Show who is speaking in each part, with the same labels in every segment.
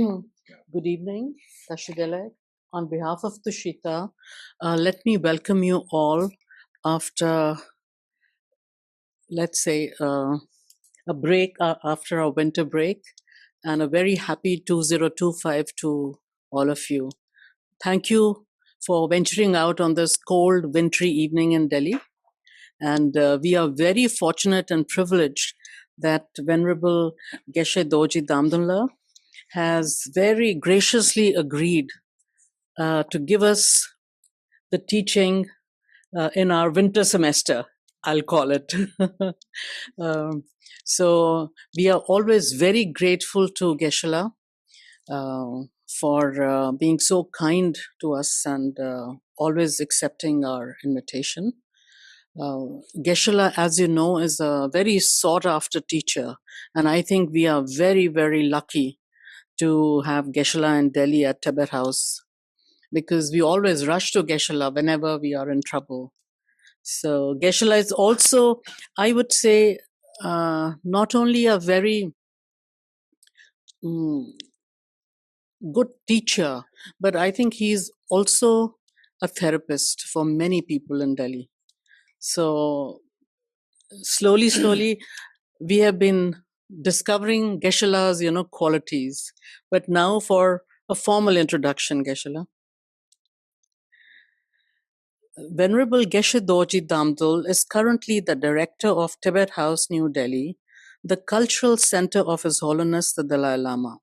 Speaker 1: Good evening, Tashidele. On behalf of Tushita, let me welcome you all after, let's say, a break, after our winter break, and a very happy 2025 to all of you. Thank you for venturing out on this cold, wintry evening in Delhi. And we are very fortunate and privileged that Venerable Geshe Dorji Damdul has very graciously agreed to give us the teaching in our winter semester, I'll call it. um, so we are always very grateful to Geshe for being so kind to us and always accepting our invitation. Geshe, as you know, is a very sought after teacher, and I think we are very, very lucky to have Geshe in Delhi at Tibet House, because we always rush to Geshe whenever we are in trouble. So Geshe is also, I would say, not only a very good teacher, but I think he's also a therapist for many people in Delhi. So slowly, we have been discovering Geshe-la's, qualities. But now for a formal introduction, Geshe-la. Venerable Geshe Dorji Damdul is currently the director of Tibet House, New Delhi, the cultural center of His Holiness the Dalai Lama.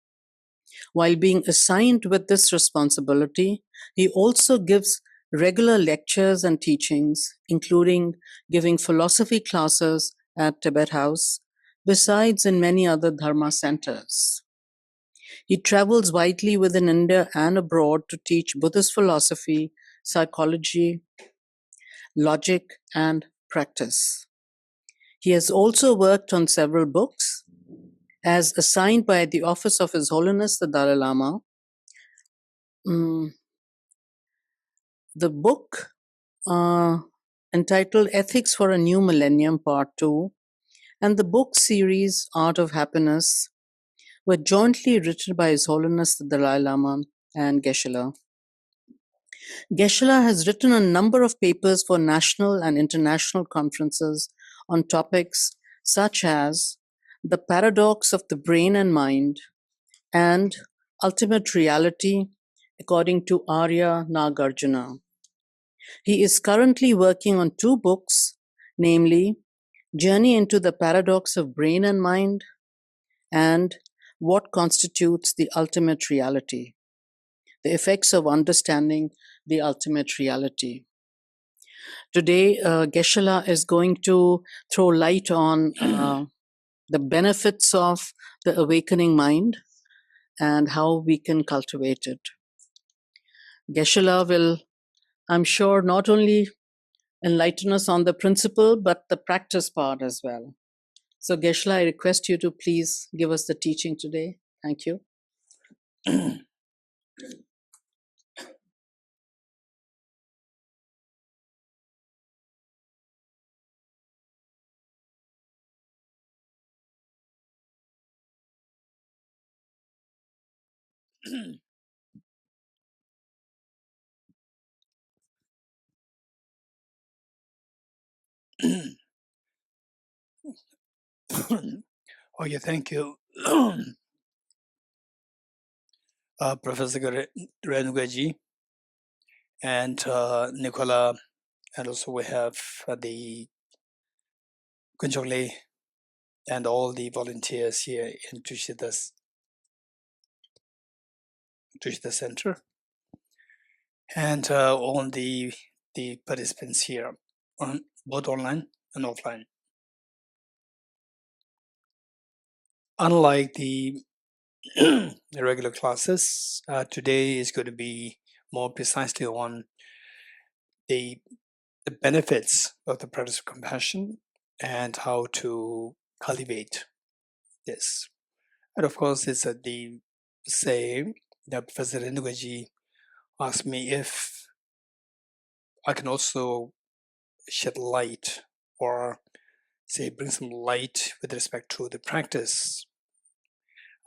Speaker 1: While being assigned with this responsibility, he also gives regular lectures and teachings, including giving philosophy classes at Tibet House, besides in many other Dharma centers. He travels widely within India and abroad to teach Buddhist philosophy, psychology, logic, and practice. He has also worked on several books as assigned by the Office of His Holiness the Dalai Lama. The book entitled Ethics for a New Millennium Part 2 and the book series Art of Happiness were jointly written by His Holiness the Dalai Lama and Geshe. Geshe has written a number of papers for national and international conferences on topics such as the paradox of the brain and mind and ultimate reality according to Arya Nagarjuna. He is currently working on 2 books, namely Journey into the Paradox of Brain and Mind and What Constitutes the Ultimate Reality, the Effects of Understanding the Ultimate Reality. Today, Geshe is going to throw light on the benefits of the awakening mind and how we can cultivate it. Geshe will, I'm sure, not only enlighten us on the principle, but the practice part as well. So Geshe, I request you to please give us the teaching today. Thank you.
Speaker 2: Okay, thank you, Professor Renugaji and Nicola, and also we have the Kunjole and all the volunteers here in Tushita Center, and all the participants here, both online and offline. Unlike the regular classes, today is going to be more precisely on the benefits of the practice of compassion and how to cultivate this. And of course, it's at the same that Professor Renugaji asked me if I can also shed light or say bring some light with respect to the practice.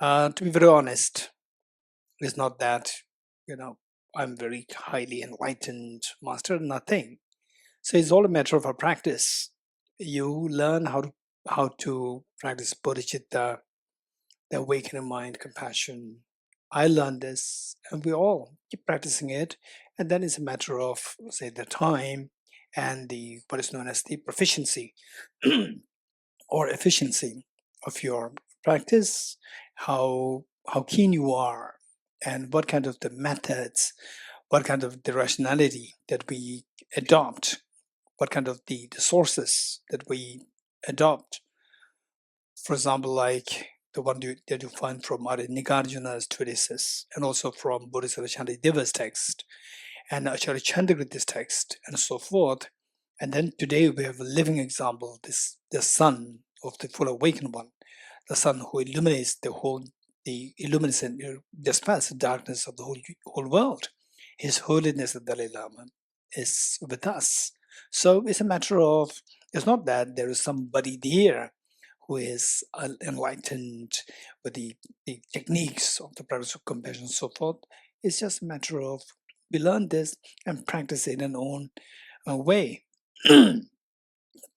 Speaker 2: To be very honest, It's not that, I'm very highly enlightened master, nothing. So it's all a matter of a practice. You learn how to practice bodhicitta, the awakening mind, compassion. I learned this, and we all keep practicing it. And then it's a matter of, say, the time and the what is known as the proficiency or efficiency of your practice, how keen you are, and what kind of the methods, what kind of the rationality that we adopt, what kind of the sources that we adopt. For example, like the one that you find from Nagarjuna's treatises and also from Bodhisattva Shantideva's text and Acharya Chandragirti's text and so forth. And then today we have a living example, the son of the full awakened one, the sun who illuminates illuminates and dispels the darkness of the whole world. His Holiness the Dalai Lama is with us. So it's a matter of, it's not that there is somebody there who is enlightened with the techniques of the practice of compassion and so forth. It's just a matter of we learn this and practice it in our own way.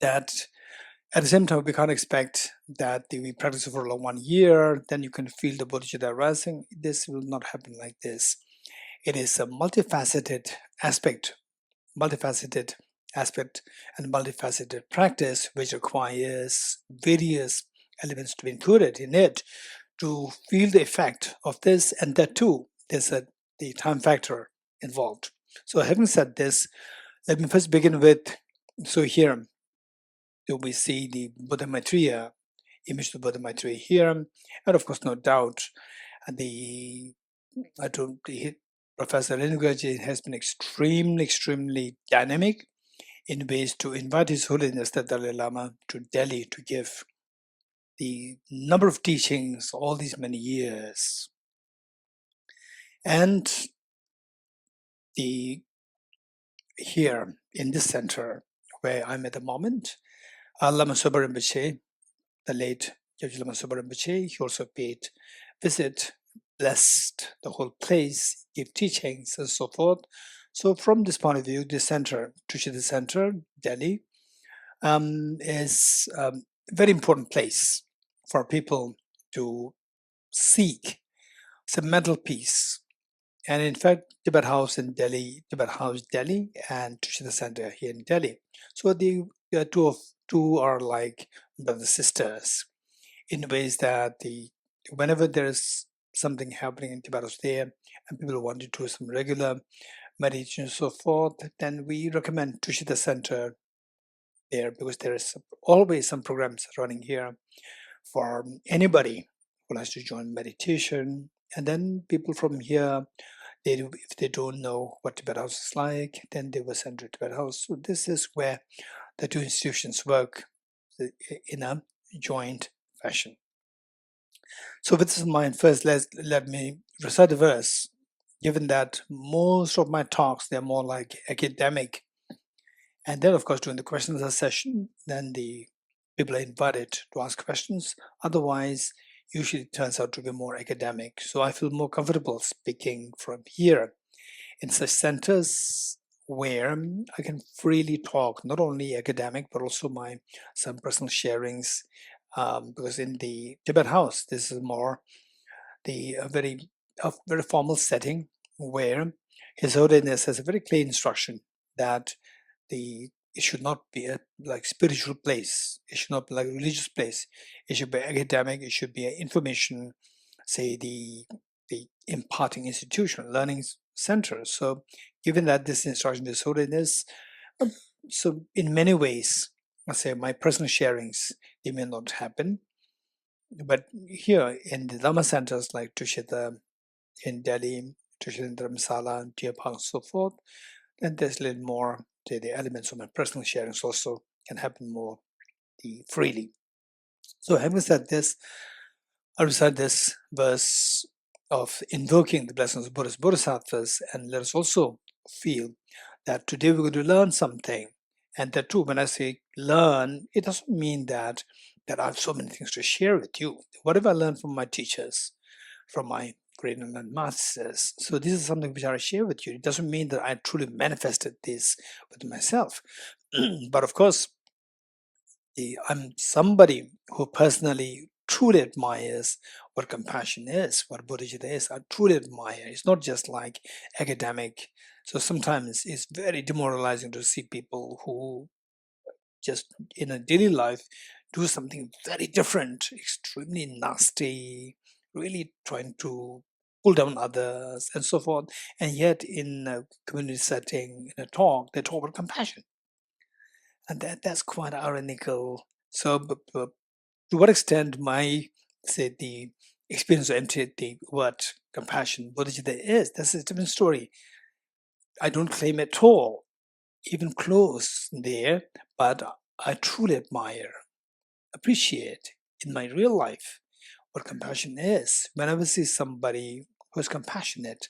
Speaker 2: That at the same time, we can't expect that we practice for like 1 year, then you can feel the bodhicitta rising. This will not happen like this. It is a multifaceted aspect and multifaceted practice, which requires various elements to be included in it to feel the effect of this, and that too, there's the time factor involved. So having said this, let me first begin with, so here we see the Buddha Maitreya, image of Buddha Maitreya here, and of course, no doubt, the Professor Ven Geshe has been extremely dynamic in ways to invite His Holiness the Dalai Lama to Delhi to give the number of teachings all these many years. And here in this center where I'm at the moment, Lama Sopa Rinpoche, the late Judge Lama Sopa Rinpoche, he also paid visit, blessed the whole place, gave teachings and so forth. So from this point of view, this center, Tushita Center, Delhi, is a very important place for people to seek some mental peace. And in fact, Tibet House Delhi, and Tushita Center here in Delhi. So the two are like brothers sisters in ways that whenever there is something happening in Tibet House there, and people want to do some regular meditation and so forth, then we recommend Tushita Center there because there is always some programs running here for anybody who likes to join meditation. And then people from here, if they don't know what Tibet House is like, then they were sent to Tibet House. So this is where the two institutions work in a joint fashion. So with this in mind, first let me recite a verse, given that most of my talks, they're more like academic. And then, of course, during the questions session, then the people are invited to ask questions. Otherwise, usually it turns out to be more academic. So I feel more comfortable speaking from here in such centers where I can freely talk, not only academic, but also some personal sharings. Because in the Tibet House, this is more a very formal setting where His Holiness has a very clear instruction that it should not be a like spiritual place. It should not be like a religious place. It should be academic. It should be an information, say the imparting institution, learning center. So, given that this instruction is holiness, so in many ways, I say my personal sharings they may not happen, but here in the Dhamma centers like Tushita in Delhi, Tushita in Dharamsala, Jayapal, and so forth, then there's a little more. The elements of my personal sharings also can happen more freely. So, having said this, I recite this verse of invoking the blessings of Buddhas Bodhisattvas, and let us also feel that today we're going to learn something. And that too, when I say learn, it doesn't mean that I have so many things to share with you. Whatever I learned from my teachers, from my great enlightened masters. So this is something which I share with you. It doesn't mean that I truly manifested this with myself. But of course, I'm somebody who personally truly admires what compassion is, what Bodhicitta is. I truly admire. It's not just like academic. So sometimes it's very demoralizing to see people who just in a daily life do something very different, extremely nasty, really trying to pull down others and so forth. And yet in a community setting, in a talk, they talk about compassion. And that's quite ironical. So to what extent my, say, the experience of empty the word compassion, bodhicitta is, that's a different story. I don't claim at all, even close there, but I truly admire, appreciate in my real life what compassion is. Whenever I see somebody who is compassionate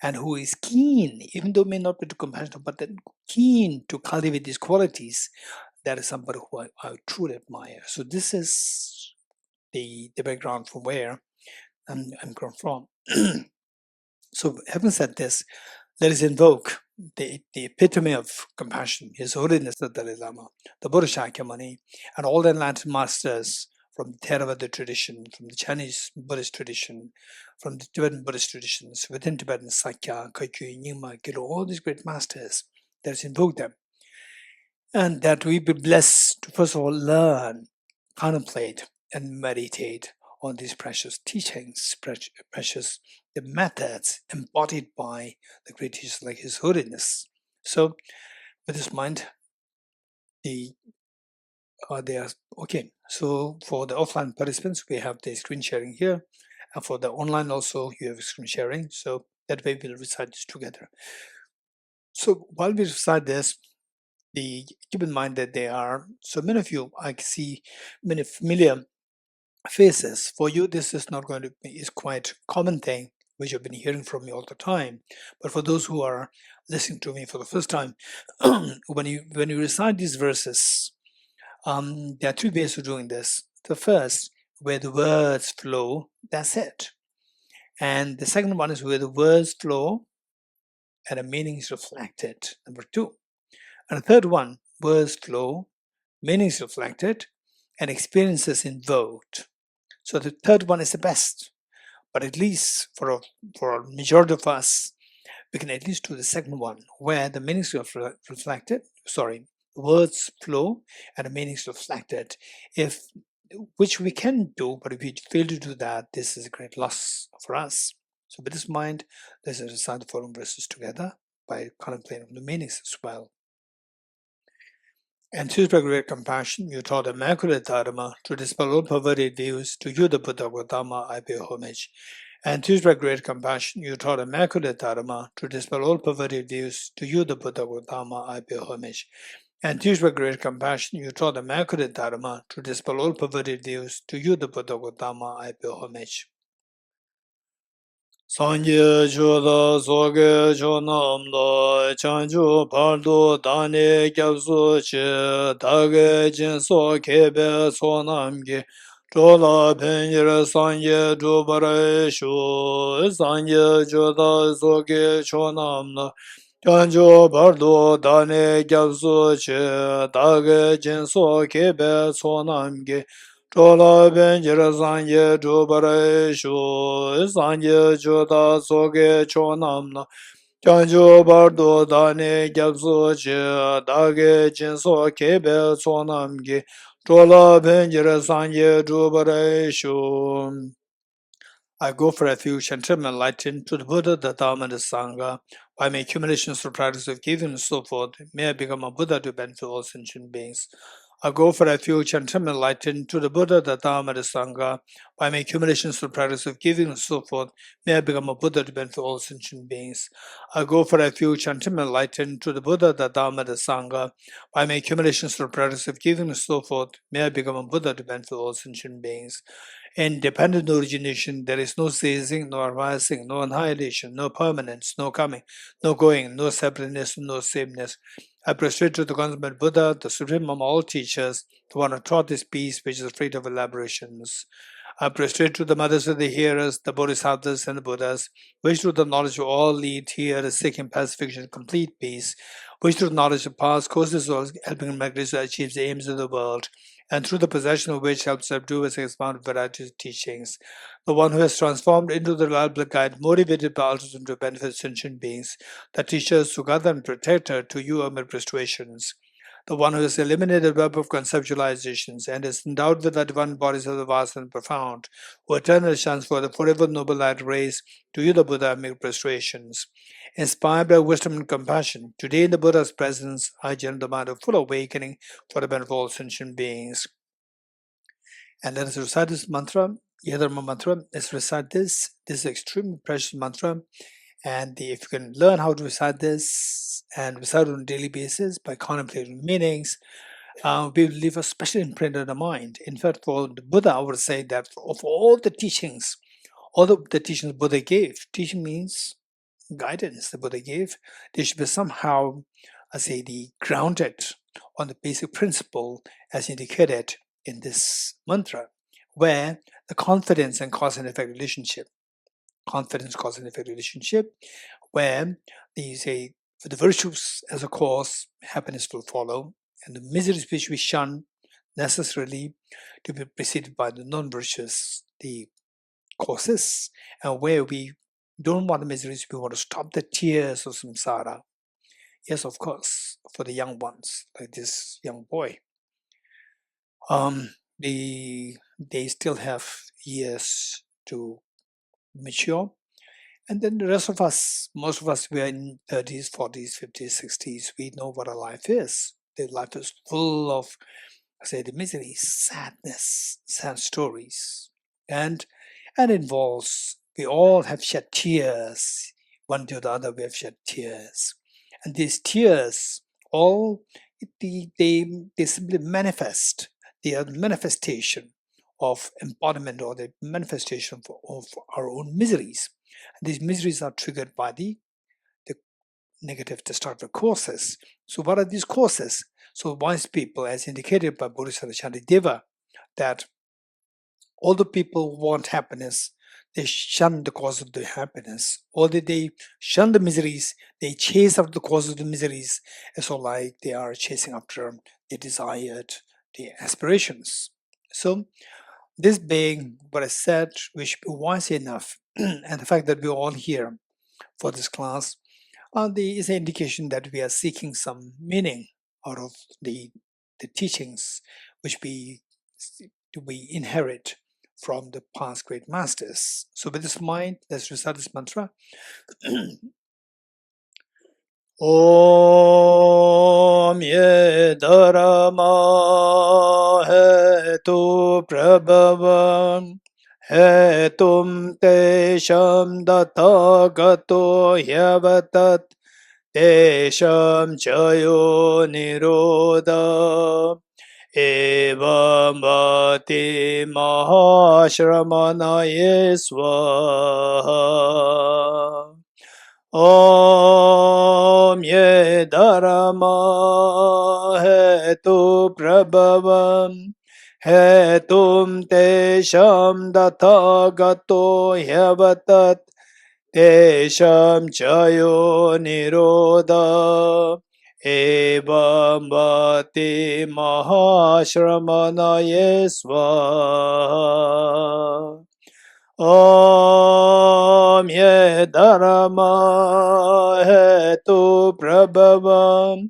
Speaker 2: and who is keen, even though may not be too compassionate, but then keen to cultivate these qualities, that is somebody who I truly admire. So this is the background from where I'm grown from. So having said this, let us invoke the epitome of compassion, His Holiness the Dalai Lama, the Buddha Shakyamuni, and all the enlightened masters from the Theravada tradition, from the Chinese Buddhist tradition, from the Tibetan Buddhist traditions, within Tibetan Sakya, Kagyu, Nyingma, Gilo, all these great masters. Let us invoke them. And that we be blessed to first of all learn, contemplate, and meditate on these precious teachings, precious the methods embodied by the great teachers like His Holiness. So, with this mind, they are okay. So, for the offline participants, we have the screen sharing here, and for the online also, you have screen sharing. So that way, we'll recite this together. So while we recite this, keep in mind that there are so many of you. I see many familiar faces. For you, this is not going to be is quite common thing which you've been hearing from me all the time. But for those who are listening to me for the first time, when you recite these verses, there are two ways of doing this. The first, where the words flow, that's it. And the second one is where the words flow and the meaning is reflected. Number two. And the third one, words flow, meanings reflected, and experiences invoked. So the third one is the best, but at least for a majority of us, we can at least do the second one, where the meanings are reflected. Sorry, words flow and the meanings reflected. If which we can do, but if we fail to do that, this is a great loss for us. So with this mind, let's recite the following verses together by contemplating the meanings as well. Enthused by great compassion, you taught immaculate Dharma to dispel all perverted views. To you, the Buddha Gautama, I pay homage. Enthused by great compassion, you taught immaculate Dharma to dispel all perverted views. To you, the Buddha Gautama, I pay homage. Enthused by great compassion, you taught immaculate Dharma to dispel all perverted views. To you, the Buddha Gautama, I pay homage. Sanje choda soge chonamda chanchu pardo dane gyabsu che dage jinso kebe sonamgi chola penjir sanje chubare shu sanje choda soge chonamda chanchu pardo dane gyabsu che dage jinso kebe sonamgi chola benjira sanje chubare shu sanje choda soge chonamna chancho bardo dane gyabso che dage jinso kebe sonamgi chola benjira sanje chubare shu. I go for refuge and turn my light into the Buddha, the Dharma, and the Sangha. By my accumulations for practice of giving and so forth, may I become a Buddha to benefit all sentient beings. I go for refuge and turn my light into the Buddha, the Dharma, and the Sangha. By my accumulations for practice of giving and so forth, may I become a Buddha to benefit all sentient beings. I go for refuge and turn my light into the Buddha, the Dharma, and the Sangha. By my accumulations for practice of giving and so forth, may I become a Buddha to benefit all sentient beings. In dependent origination, there is no ceasing, no arising, no annihilation, no permanence, no coming, no going, no separateness, no sameness. I prostrate to the consummate Buddha, the supreme among all teachers, the one who taught this peace which is free of elaborations. I prostrate to the mothers of the hearers, the bodhisattvas and the Buddhas, which through the knowledge of all lead here seeking pacification and complete peace, which through knowledge of past causes of helping humanity to achieve the aims of the world, and through the possession of which helps subdue and expound varieties of teachings. The one who has transformed into the reliable guide, motivated by altruism to benefit sentient beings, the teacher, Sugata and protector, to you are my prostrations. The one who has eliminated the web of conceptualizations and is endowed with the divine bodies of the vast and profound, who eternally shines for the forever noble light rays, to you the Buddha make prostrations. Inspired by wisdom and compassion, today in the Buddha's presence, I generate the mind of full awakening for the benefit of all sentient beings. And let us recite this mantra, Yadharma mantra. Let's recite this. This is an extremely precious mantra. And if you can learn how to recite this and recite it on a daily basis by contemplating meanings, we will leave a special imprint on the mind. In fact, for the Buddha, I would say that of all the teachings, the teachings Buddha gave, teaching means guidance the Buddha gave, they should be somehow, grounded on the basic principle as indicated in this mantra, where the confidence and cause and effect relationship, where they say, for the virtues as a cause, happiness will follow, and the miseries which we shun necessarily to be preceded by the non-virtuous, the causes, and where we don't want the miseries, we want to stop the tears of samsara. Yes, of course, for the young ones, like this young boy, they still have years to mature. And then the rest of us, most of us, we are in 30s, 40s, 50s, 60s. We know what our life is. The life is full of, the misery, sadness, sad stories. And involves, we all have shed tears. One to the other, we have shed tears. And these tears, all, they simply manifest. They are the manifestation of embodiment or the manifestation of our own miseries. And these miseries are triggered by the negative destructive causes. So what are these causes? So wise people, as indicated by Bodhisattva Shantideva, that all the people who want happiness, they shun the cause of the happiness. Or they shun the miseries, they chase after the cause of the miseries. It's all like they are chasing after the desired, the aspirations. So this being what I said, we should be wise enough, and the fact that we're all here for this class is an indication that we are seeking some meaning out of the teachings which we inherit from the past great masters. So with this in mind, let's recite this mantra. Om ye dharma hetu prabhavam hetum tesham dattagato hyavatat tesham chayo nirodha evam bhati mahashramanaye swaha. Om ye dharma hetu prabhavam hetum tesham dattagato hyavatat tesham chayo nirodha evam bhati mahashramanaye swaha. Om ye dharma hetu prabhavam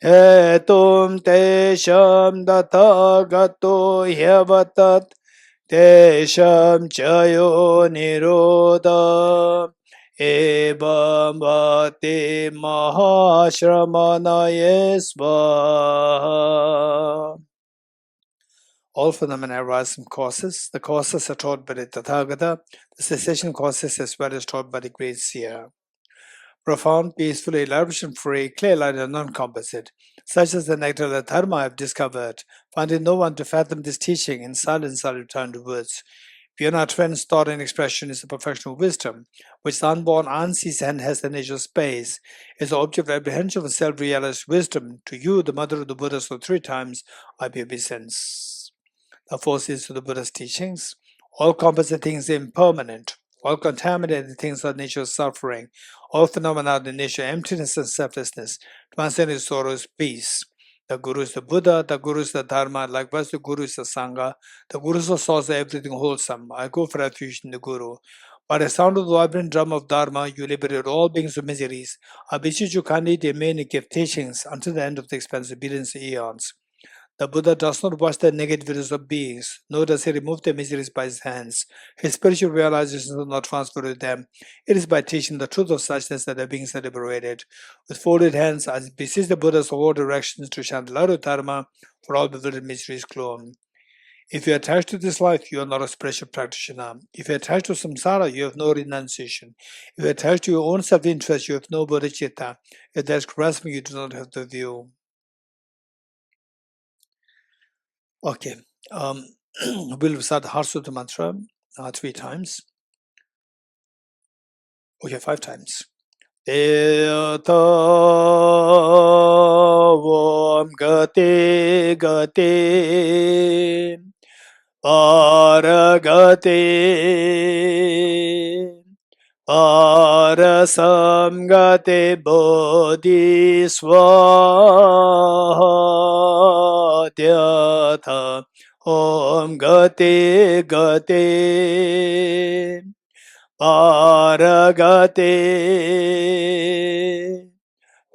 Speaker 2: hetum tesham dattagato hyavatat tesham chayo nirodha evam bhati mahashramanaye swaha. All phenomena arise from causes. The causes are taught by the Tathagata, the cessation causes as well as taught by the great seer. Profound, peaceful, elaboration-free, clear light and non-composite, such as the nectar that Dharma I have discovered, finding no one to fathom this teaching, in silence I return to words. Beyond our trends, thought and expression is the perfection of wisdom, which the unborn unsees and has the nature of space, is the object of apprehension of self-realized wisdom. To you, the mother of the Buddha, so 3 times I pay obeisance. The 4 seals of the Buddha's teachings. All composite things are impermanent. All contaminated things are nature suffering. All phenomena are the nature emptiness and selflessness. Transcending sorrow is peace. The Guru is the Buddha, the Guru is the Dharma, likewise the Guru is the Sangha. The Guru is the source of everything wholesome. I go for refuge in the Guru. By the sound of the vibrant drum of Dharma, you liberate all beings of miseries. I beseech you kindly to remain and give teachings until the end of the expansive billions of eons. The Buddha does not watch the negativities of beings, nor does he remove their miseries by his hands. His spiritual realizations are not transferred to them. It is by teaching the truth of suchness that the beings are liberated. With folded hands, I beseech the Buddhas of all directions to chant Laru Dharma for all bewildered miseries clone. If you are attached to this life, you are not a spiritual practitioner. If you are attached to samsara, you have no renunciation. If you are attached to your own self-interest, you have no bodhicitta. If there is grasping, you do not have the view. Okay, we'll recite the Heart Sutra mantra 3 times. Okay, 5 times. Deyata Om Gate Gate Paragate Parasamgate Bodhiswatyatha Om Gate Gate Paragate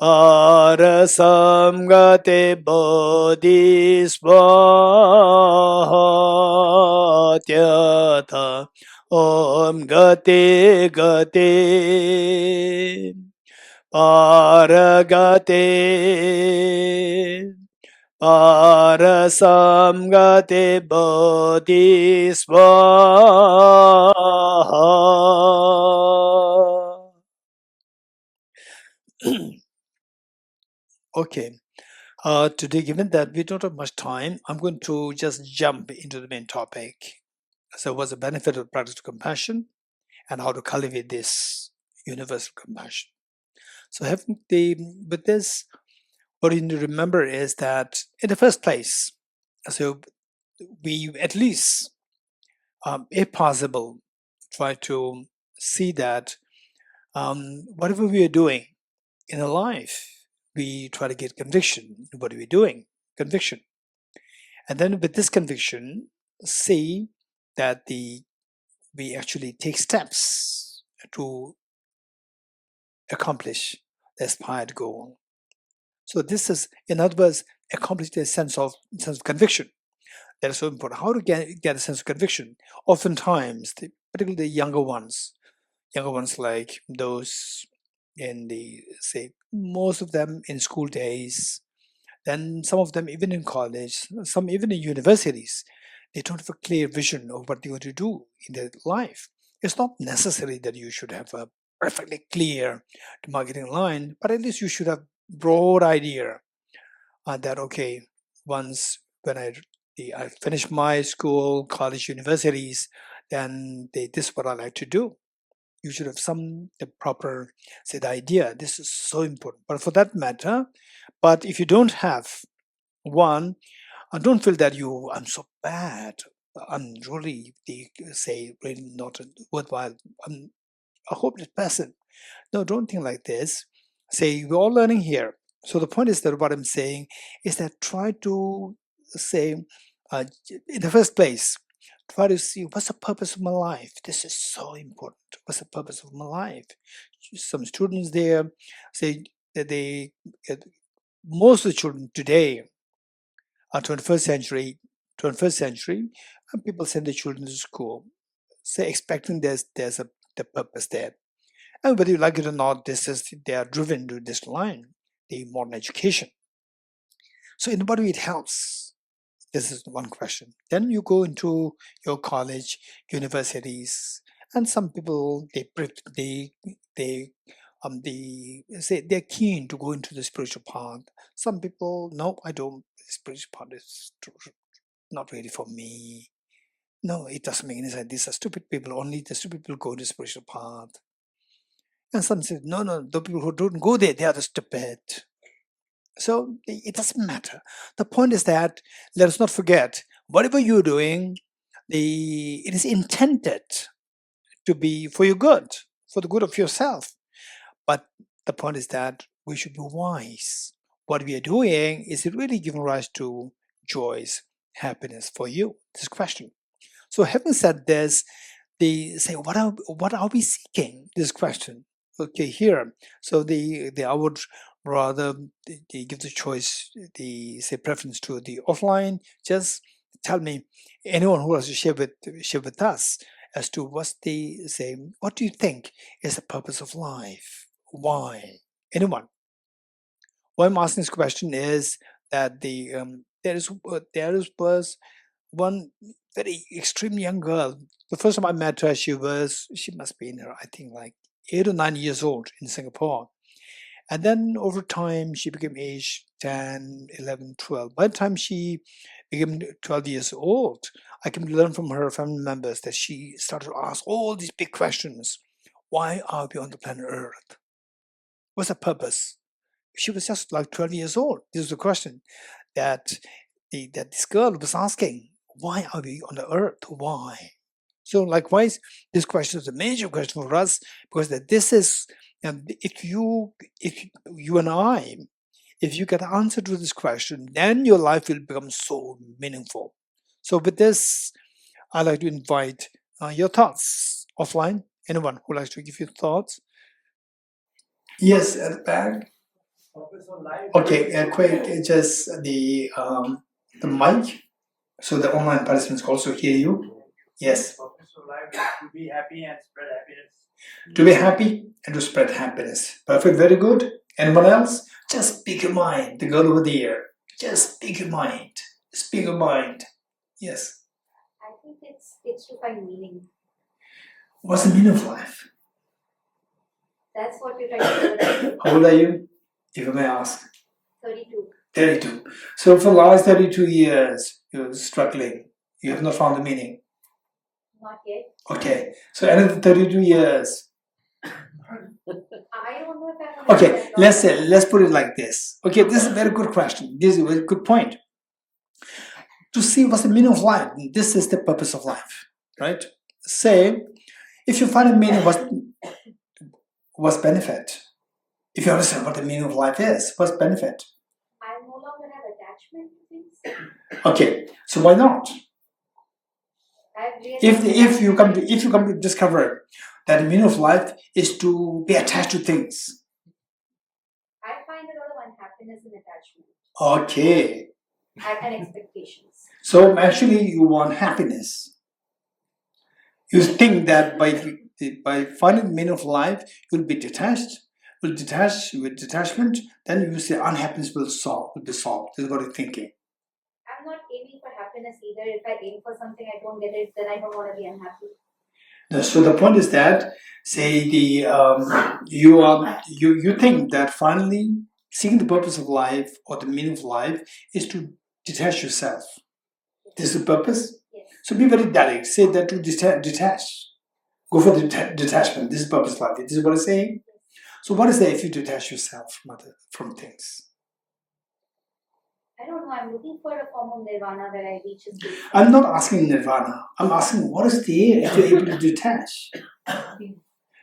Speaker 2: Parasamgate Bodhiswatyatha Om Gate Gate Paragate Parasamgate Bodhiswaha. Okay. Today, given that we don't have much time, I'm going to just jump into the main topic. So, what's the benefit of practice of compassion and how to cultivate this universal compassion? So, with this, what you need to remember is that in the first place, so we at least, if possible, try to see that whatever we are doing in our life, we try to get conviction. What are we doing? Conviction. And then with this conviction, see that we actually take steps to accomplish the aspired goal. So this is, in other words, accomplish a sense of conviction. That is so important. How to get a sense of conviction? Oftentimes, particularly the younger ones like those in the, say, most of them in school days, then some of them even in college, some even in universities, they don't have a clear vision of what they're going to do in their life. It's not necessary that you should have a perfectly clear marketing line, but at least you should have broad idea that okay, once when I finish my school, college, universities, then this is what I like to do. You should have the proper the idea. This is so important. But for that matter, but if you don't have one, don't feel that I'm so bad. I'm really really not worthwhile. I'm a hopeless person. No, don't think like this. Say we're all learning here. So the point is that what I'm saying is that try to say in the first place, try to see what's the purpose of my life. This is so important. What's the purpose of my life? Some students there say that most of the children today are 21st century, and people send their children to school, say expecting there's the purpose there. And whether you like it or not, they are driven to this line, the modern education. So in what way it helps? This is one question. Then you go into your college, universities, and some people they say they're keen to go into the spiritual path. Some people, no, I don't. The spiritual path is not really for me. No, it doesn't make any sense. These are stupid people. Only the stupid people go to the spiritual path. And some say, no, the people who don't go there, they are the stupid. So it doesn't matter. The point is that let us not forget, whatever you're doing, it is intended to be for your good, for the good of yourself. But the point is that we should be wise. What we are doing, is it really giving rise to joys, happiness for you? This question. So having said this, they say, what are we seeking? This question. Okay, here. So I would rather they give the choice, the say preference to the offline. Just tell me, anyone who wants to share with us as to what's the say. What do you think is the purpose of life? Why? Anyone? Why I'm asking this question is that there was one very extreme young girl. The first time I met her, she must be in her, I think, like 8 or 9 years old in Singapore. And then over time, she became age 10, 11, 12. By the time she became 12 years old, I came to learn from her family members that she started to ask all these big questions. Why are we on the planet Earth? What's the purpose? She was just like 12 years old. This is the question that that this girl was asking. Why are we on the earth? Why? So likewise, this question is a major question for us, because that this is, if you and I, if you get an answer to this question, then your life will become so meaningful. So with this, I'd like to invite your thoughts offline. Anyone who likes to give your thoughts? Yes, at the back. Okay, quick, just the mic, so the online participants can also hear you. Yes. To be happy and spread happiness. To be happy and to spread happiness. Perfect, very good. Anyone else? Just speak your mind. The girl over there. Just speak your mind. Speak your mind. Yes.
Speaker 3: I think it's to find meaning.
Speaker 2: What's the meaning of life?
Speaker 3: That's what we're trying to do.
Speaker 2: How old are you, if I may ask?
Speaker 3: 32.
Speaker 2: 32. So for the last 32 years, you're struggling. You have not found the meaning.
Speaker 3: Not yet.
Speaker 2: Okay. So another 32 years.
Speaker 3: I don't know if I
Speaker 2: Okay, let's put it like this. Okay, this is a very good question. This is a very good point. To see what's the meaning of life, this is the purpose of life, right? Say, if you find a meaning, what's benefit? If you understand what the meaning of life is, what's benefit?
Speaker 3: I no longer have attachment to things.
Speaker 2: Okay, so why not?
Speaker 3: Really
Speaker 2: if you come to discover that the meaning of life is to be attached to things.
Speaker 3: I find a lot of unhappiness in attachment.
Speaker 2: Okay.
Speaker 3: And expectations.
Speaker 2: So actually, you want happiness. You think that by finding the meaning of life, you'll be detached. Will detach with detachment, then you will say unhappiness will be solved. This is what you're thinking.
Speaker 3: I'm not aiming for happiness either. If I aim for something, I don't get it, then I don't want to be unhappy.
Speaker 2: So the point is that, say you think that finally seeking the purpose of life or the meaning of life is to detach yourself. This is the purpose.
Speaker 3: Yes.
Speaker 2: So be very direct. Say that to detach. Go for the detachment. This is purpose of life. This is what I'm saying. So what is that if you detach yourself from things?
Speaker 3: I don't know. I'm looking for a form of nirvana where I reach.
Speaker 2: I'm not asking nirvana. I'm asking what is there if you're able to detach.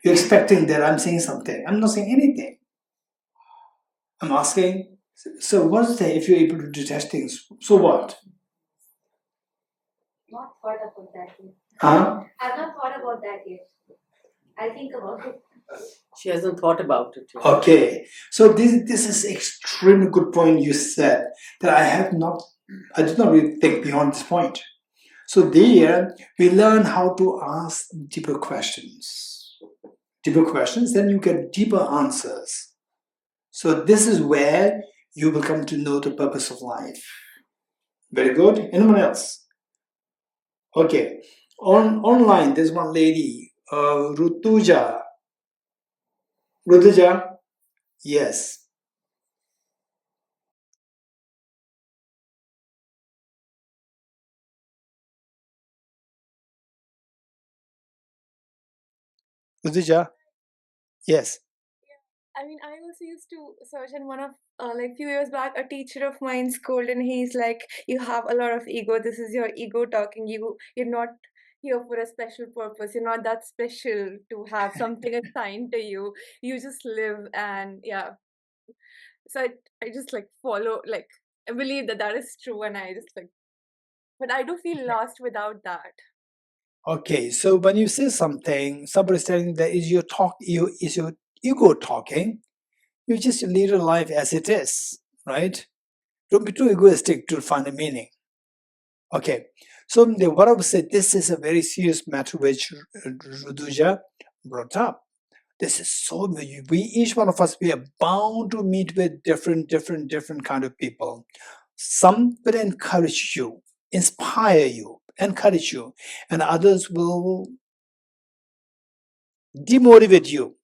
Speaker 2: You're expecting that I'm saying something. I'm not saying anything. I'm asking, so what's there if you're able to detach things? So what?
Speaker 3: Not thought about that yet.
Speaker 2: Huh?
Speaker 3: I've not thought about that yet. I'll think about it.
Speaker 1: She hasn't thought about it yet.
Speaker 2: Okay. So this is extremely good point you said, that I did not really think beyond this point. So there we learn how to ask deeper questions. Deeper questions, then you get deeper answers. So this is where you will come to know the purpose of life. Very good. Anyone else? Okay. Online, there's one lady, Rutuja. Rutuja? Yes. Rutuja? Yes.
Speaker 4: I mean, I also used to search, and one of like few years back, a teacher of mine scolded, and he's like, "You have a lot of ego. This is your ego talking. You're not here for a special purpose. You're not that special to have something assigned to you. You just live." And yeah, so I just like follow, like I believe that that is true, and I just like, but I do feel lost without that.
Speaker 2: Okay, so when you say something, somebody's telling that is your ego talking. You just lead your life as it is, right? Don't be too egoistic to find a meaning. Okay, so what I would say, this is a very serious matter which Ruduja brought up. This is so, we each one of us, we are bound to meet with different kind of people. Some will encourage you, inspire you, encourage you, and others will demotivate you,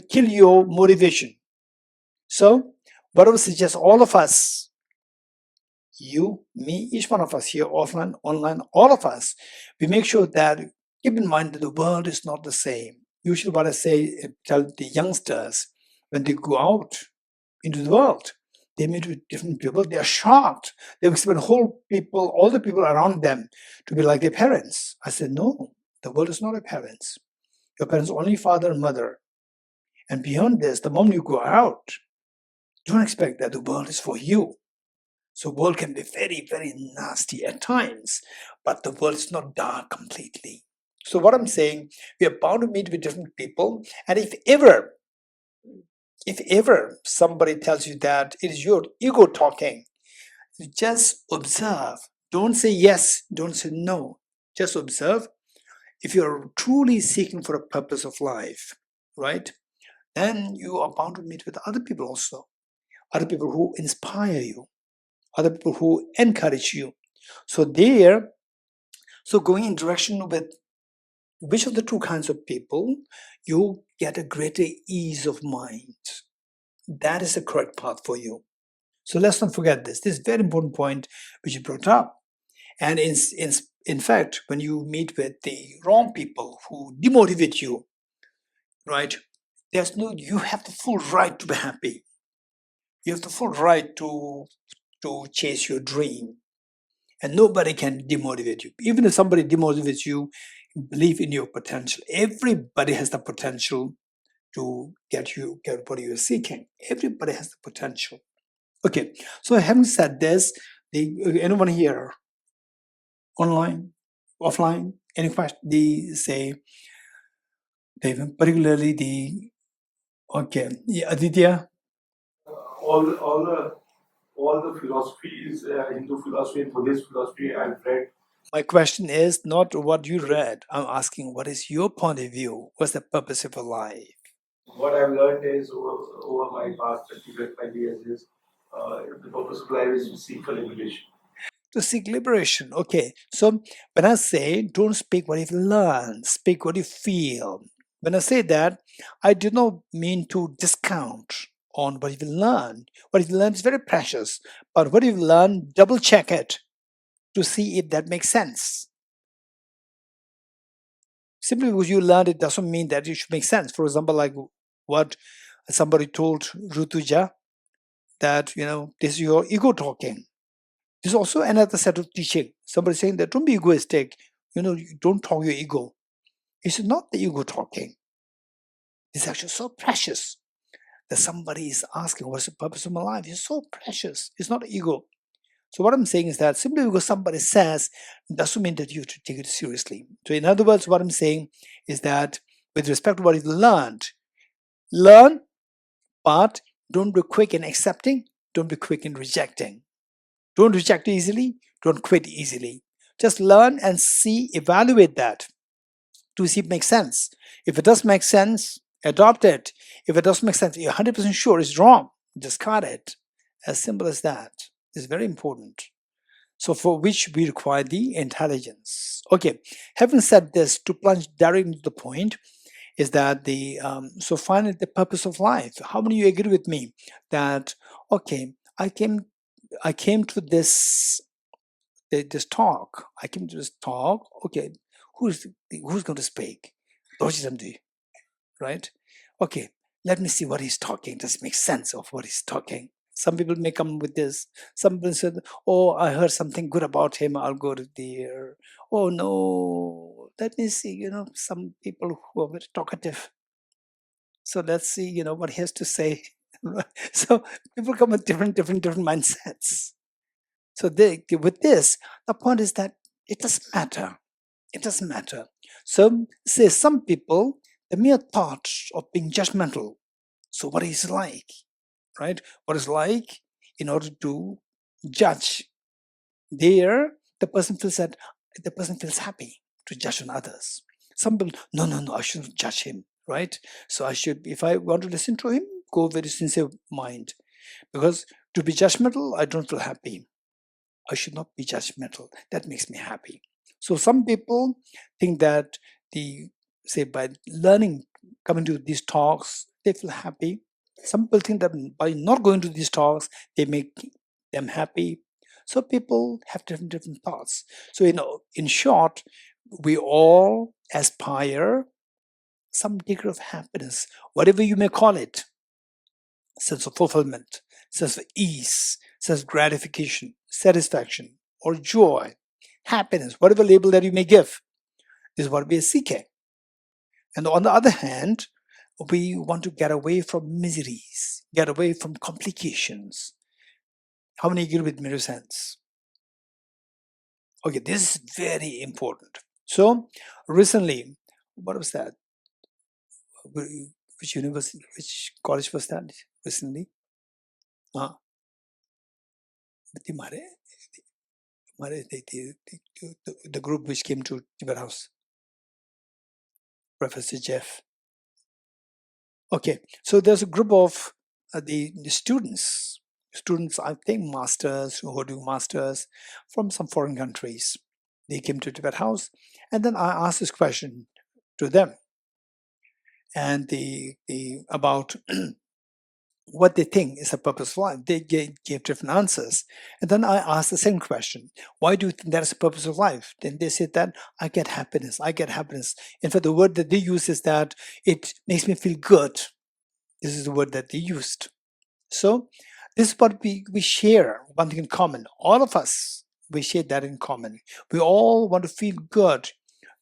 Speaker 2: kill your motivation. So what I would suggest, all of us, you, me, each one of us here, offline, online, all of us, we make sure that, keep in mind that the world is not the same. Usually what I say, tell the youngsters, when they go out into the world, they meet with different people, they are shocked. They expect all the people around them to be like their parents. I said, no, the world is not your parents. Your parents are only father and mother. And beyond this, the moment you go out, don't expect that the world is for you. So world can be very nasty at times, but the world is not dark completely. So what I'm saying, we are bound to meet with different people, and if ever somebody tells you that it is your ego talking, you just observe. Don't say yes, don't say no. Just observe. If you're truly seeking for a purpose of life, right, then you are bound to meet with other people also. Other people who inspire you, other people who encourage you. So going in direction with which of the two kinds of people, you get a greater ease of mind. That is the correct path for you. So let's not forget this. This is a very important point which you brought up. And in fact, when you meet with the wrong people who demotivate you, right, you have the full right to be happy. You have the full right to chase your dream. And nobody can demotivate you. Even if somebody demotivates you, believe in your potential. Everybody has the potential to get what you're seeking. Everybody has the potential. Okay, so having said this, anyone here, online, offline, any question? Particularly Aditya.
Speaker 5: all the all the all the philosophies, Hindu philosophy and Buddhist philosophy I've read.
Speaker 2: My question is not what you read. I'm asking, what is your point of view? What's the purpose of your life?
Speaker 5: What I've learned is over my past 25 years is the purpose of life is to seek for liberation.
Speaker 2: To seek liberation. Okay, so when I say don't speak what you've learned, speak what you feel. When I say that, I do not mean to discount on what you've learned. What you've learned is very precious, but what you've learned, double check it to see if that makes sense. Simply because you learned it doesn't mean that it should make sense. For example, like what somebody told Rutuja, that this is your ego talking. There's also another set of teaching. Somebody saying that don't be egoistic. You don't talk your ego. It's not the ego talking. It's actually so precious that somebody is asking, what's the purpose of my life? It's so precious. It's not ego. So what I'm saying is that simply because somebody says doesn't mean that you have to take it seriously. So in other words, what I'm saying is that with respect to what you've learned, learn, but don't be quick in accepting, don't be quick in rejecting. Don't reject easily, don't quit easily. Just learn and see, evaluate that to see if it makes sense. If it does make sense, adopt it. If it doesn't make sense, you're 100% sure it's wrong, discard it. As simple as that. It's very important. So for which we require the intelligence. Okay, having said this, to plunge directly into the point, is that so finally the purpose of life. How many of you agree with me that, okay, I came to this talk. I came to this talk. Okay, who's going to speak? Dorji Damdul, right? Okay, let me see what he's talking. Does it make sense of what he's talking? Some people may come with this. Some people said, oh, I heard something good about him. I'll go to there. Oh, no. Let me see, some people who are very talkative. So let's see, what he has to say. So people come with different mindsets. So with this, the point is that it doesn't matter. It doesn't matter. So say some people, the mere thought of being judgmental. So what is like, right? What is like in order to judge. There, the person feels happy to judge on others. Some people, no, I shouldn't judge him, right? So I should, if I want to listen to him, go very sincere mind. Because to be judgmental, I don't feel happy. I should not be judgmental. That makes me happy. So some people think that by learning, coming to these talks, they feel happy. Some people think that by not going to these talks, they make them happy. So people have different thoughts. So in short, we all aspire some degree of happiness, whatever you may call it, sense of fulfillment, sense of ease, sense of gratification, satisfaction, or joy, happiness, whatever label that you may give. This is what we are seeking. And on the other hand, we want to get away from miseries, get away from complications. How many agree with me in a sense? Okay, this is very important. So recently, what was that? Which university, which college was that recently? The group which came to Tibet House, Professor Jeff. Okay, so there's a group of the students, I think masters who are doing masters from some foreign countries. They came to Tibet House, and then I asked this question to them, and about what they think is the purpose of life. They gave different answers. And then I asked the second question, why do you think that is the purpose of life? Then they said that I get happiness. In fact, the word that they use is that it makes me feel good. This is the word that they used. So this is what we share, one thing in common. All of us, we share that in common. We all want to feel good.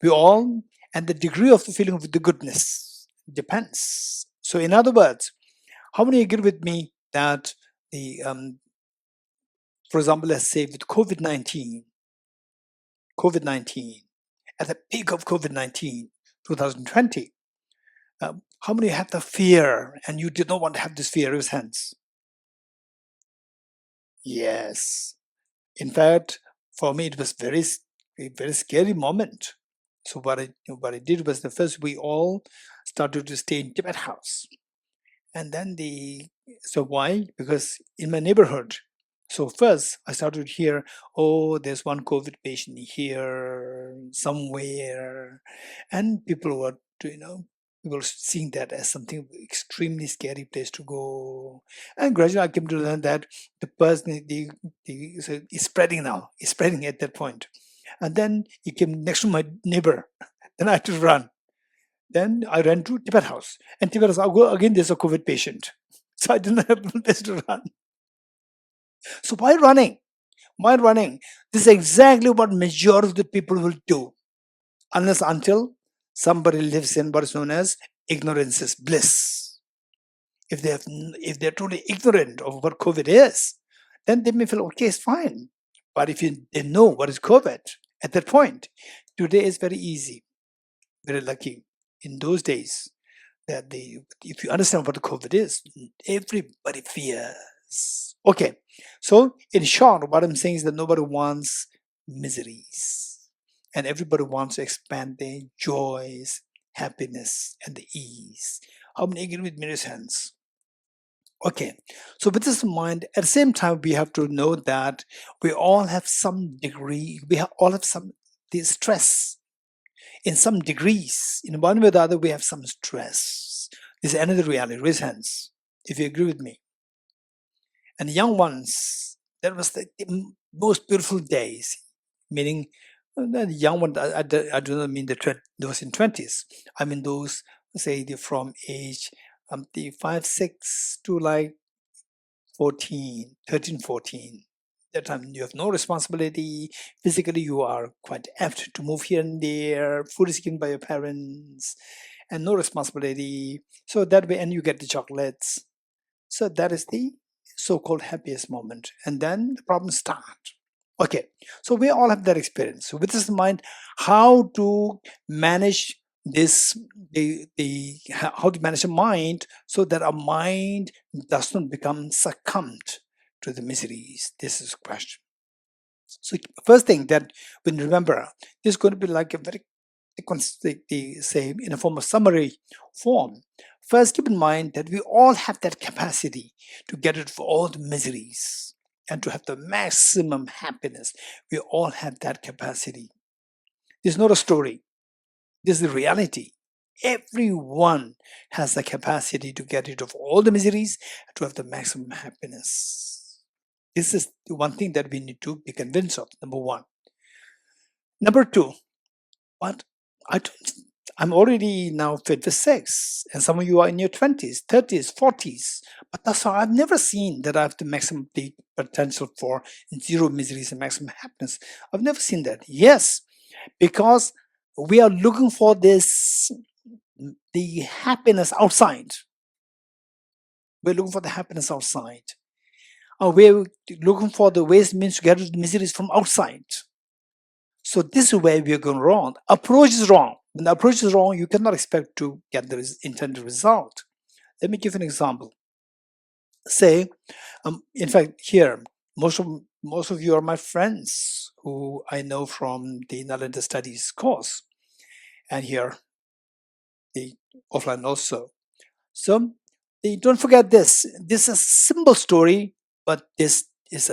Speaker 2: And the degree of the feeling of the goodness depends. So in other words, how many agree with me that for example, let's say with COVID-19, at the peak of COVID-19, 2020, how many had the fear and you did not want to have this fear? Raise hands. Yes. In fact, for me, it was a very scary moment. So what I did was, the first we all started to stay in Tibet House. And then so why? Because in my neighborhood, so first I started to hear, oh, there's one COVID patient here somewhere, and people were, seeing that as something extremely scary place to go. And gradually I came to learn that the person, so it's spreading now, it's spreading at that point. And then he came next to my neighbor, then I had to run. Then I ran to Tibet House. And Tibet House, again, there's a COVID patient. So I didn't have a place to run. So why running? Why running? This is exactly what majority of the people will do. Until somebody lives in what is known as ignorance is bliss. If they're totally ignorant of what COVID is, then they may feel, okay, it's fine. But if they know what is COVID at that point, today is very easy, very lucky. In those days, that if you understand what the COVID is, everybody fears. Okay, so in short, what I'm saying is that nobody wants miseries, and everybody wants to expand their joys, happiness, and the ease. How many agree with me? Raise hands. Okay, so with this in mind, at the same time, we have to know that we all have some degree, all have some stress. In some degrees, in one way or the other, we have some stress. This is another reality. Raise hands if you agree with me. And the young ones, that was the most beautiful days. Meaning, the young ones, I do not mean those in 20s. I mean those, say, from age the 5, 6 to like 14, 13, 14. That time you have no responsibility. Physically, you are quite apt to move here and there. Food is given by your parents, and no responsibility. So that way, and you get the chocolates. So that is the so-called happiest moment. And then the problems start. Okay, so we all have that experience. So with this in mind, how to manage this, how to manage a mind so that our mind does not become succumbed to the miseries. This is a question. So first thing that when you remember, this is going to be like a very say in a form of summary form. First, keep in mind that we all have that capacity to get rid of all the miseries and to have the maximum happiness. We all have that capacity. This is not a story. This is the reality. Everyone has the capacity to get rid of all the miseries and to have the maximum happiness. This is the one thing that we need to be convinced of, number one. Number two, what I'm already now 56, and some of you are in your 20s, 30s, 40s. But that's how I've never seen that I have the maximum potential for zero miseries and maximum happiness. I've never seen that. Yes, because we are looking for the happiness outside. We're looking for the happiness outside. Or we're looking for the ways means to get rid of the miseries from outside. So this is where we're going wrong. Approach is wrong. When the approach is wrong, you cannot expect to get the intended result. Let me give an example. Say, in fact, here, most of you are my friends who I know from the Nalanda Studies course, and here, the offline also. So don't forget this. This is a simple story, but this is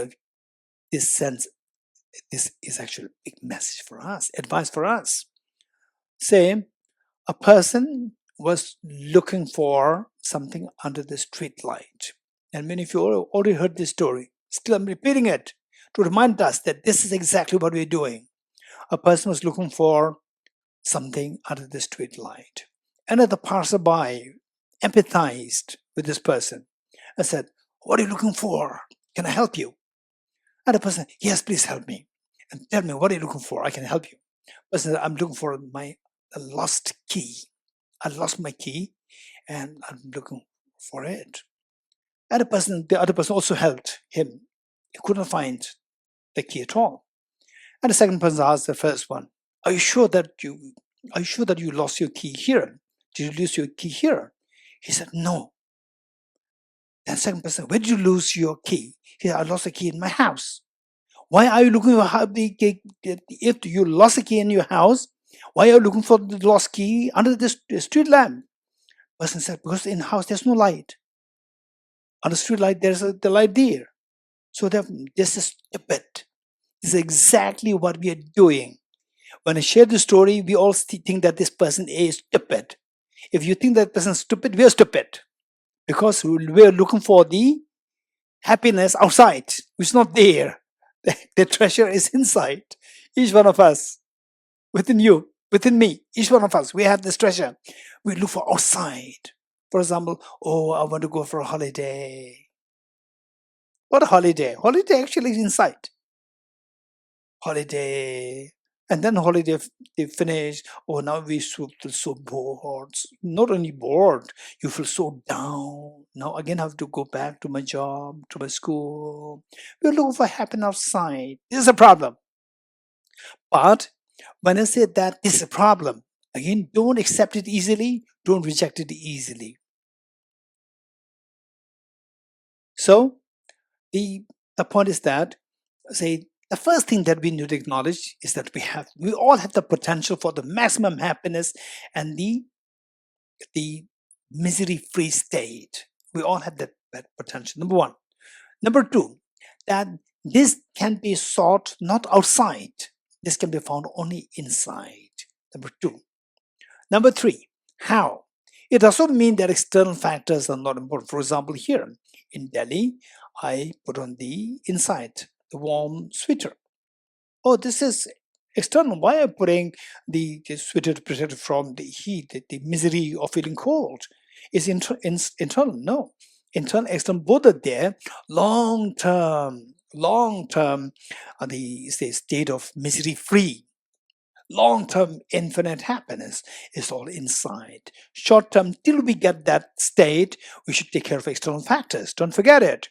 Speaker 2: actually a big message for us, advice for us. Say, a person was looking for something under the street light. And many of you already heard this story. Still, I'm repeating it to remind us that this is exactly what we're doing. A person was looking for something under the street light. Another passerby empathized with this person and said, "What are you looking for? Can I help you?" And the person, "Yes, please help me. And tell me, what are you looking for? I can help you." The person said, "I'm looking for my lost key. I lost my key and I'm looking for it." And the other person also helped him. He couldn't find the key at all. And the second person asked the first one, Are you sure that you lost your key here? Did you lose your key here?" He said, "No." Then the second person, "Where did you lose your key?" He said, "I lost the key in my house." "Why are you looking for the key? If you lost a key in your house, why are you looking for the lost key under the street lamp?" Person said, "Because in the house there's no light. On the street light, there's the light there." So this is Tibet. This is exactly what we are doing. When I share the story, we all think that this person is stupid. If you think that person is stupid, we are stupid. Because we are looking for the happiness outside, which is not there. The treasure is inside. Each one of us, within you, within me, each one of us, we have this treasure. We look for outside. For example, I want to go for a holiday. What a holiday? Holiday actually is inside. Holiday. And then holiday, they finish. Now we feel so bored. Not only bored, you feel so down. Now again, I have to go back to my job, to my school. We're looking for happiness outside. This is a problem. But when I say that this is a problem, again, don't accept it easily. Don't reject it easily. So the point is that, say, the first thing that we need to acknowledge is that we all have the potential for the maximum happiness and the misery-free state. We all have that potential, number one. Number two, that this can be sought not outside. This can be found only inside. Number two. Number three, how? It doesn't mean that external factors are not important. For example, here in Delhi, I put on the inside, the warm sweater. This is external. Why am I putting the sweater to protect from the heat, the misery of feeling cold? Is internal? No. Internal, external, both are there. Long term, the state of misery free. Long-term infinite happiness is all inside. Short-term, till we get that state, we should take care of external factors. Don't forget it.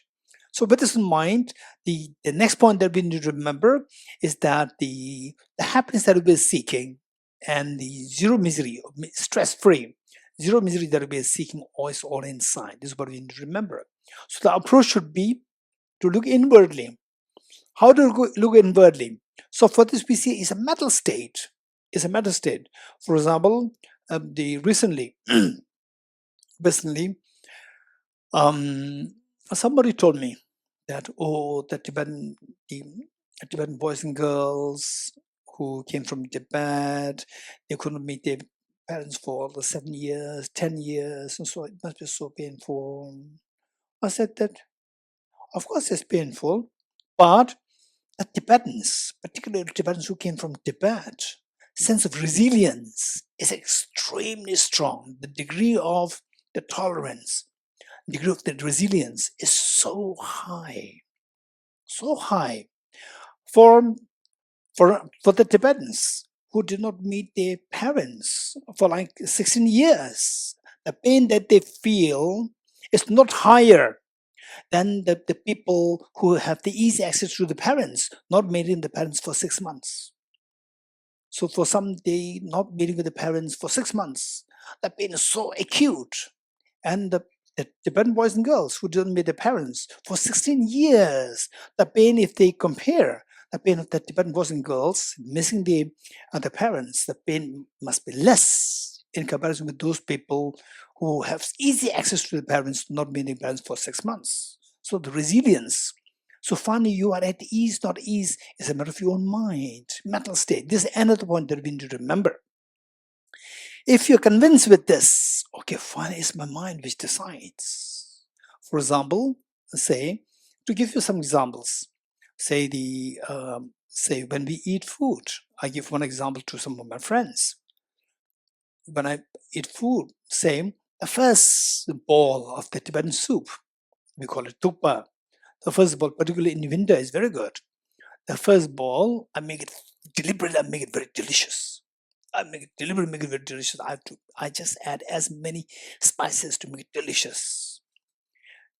Speaker 2: So with this in mind, the next point that we need to remember is that the happiness that we're seeking and the zero misery, stress-free, zero misery that we're seeking is all inside. This is what we need to remember. So the approach should be to look inwardly. How to look inwardly? So for this, we see is a mental state. Is a mental state. For example, recently, somebody told me that the Tibetan boys and girls who came from Tibet, they couldn't meet their parents for the 7 years, 10 years, and so it must be so painful. I said that, of course, it's painful, but the Tibetans, particularly Tibetans who came from Tibet, sense of resilience is extremely strong. The degree of the tolerance, degree of the resilience is so high. For the Tibetans who did not meet their parents for like 16 years, the pain that they feel is not higher than the people who have the easy access to the parents, not meeting the parents for 6 months. So for some, they not meeting with the parents for 6 months, the pain is so acute. And the Tibetan boys and girls who didn't meet their parents for 16 years, the pain, if they compare the pain of the Tibetan boys and girls missing the parents, the pain must be less in comparison with those people who have easy access to the parents, not meeting parents for 6 months. So the resilience. So finally, you are at ease, not ease, is a matter of your own mind, mental state. This is another point that we need to remember. If you're convinced with this, okay, fine, it's my mind which decides. For example, say, to give you some examples, say when we eat food, I give one example to some of my friends. When I eat food, say, the first bowl of the Tibetan soup, we call it tukpa. The first bowl, particularly in winter, is very good. The first bowl, I make it deliberately, I make it very delicious. I make it deliberately, make it very delicious. I just add as many spices to make it delicious.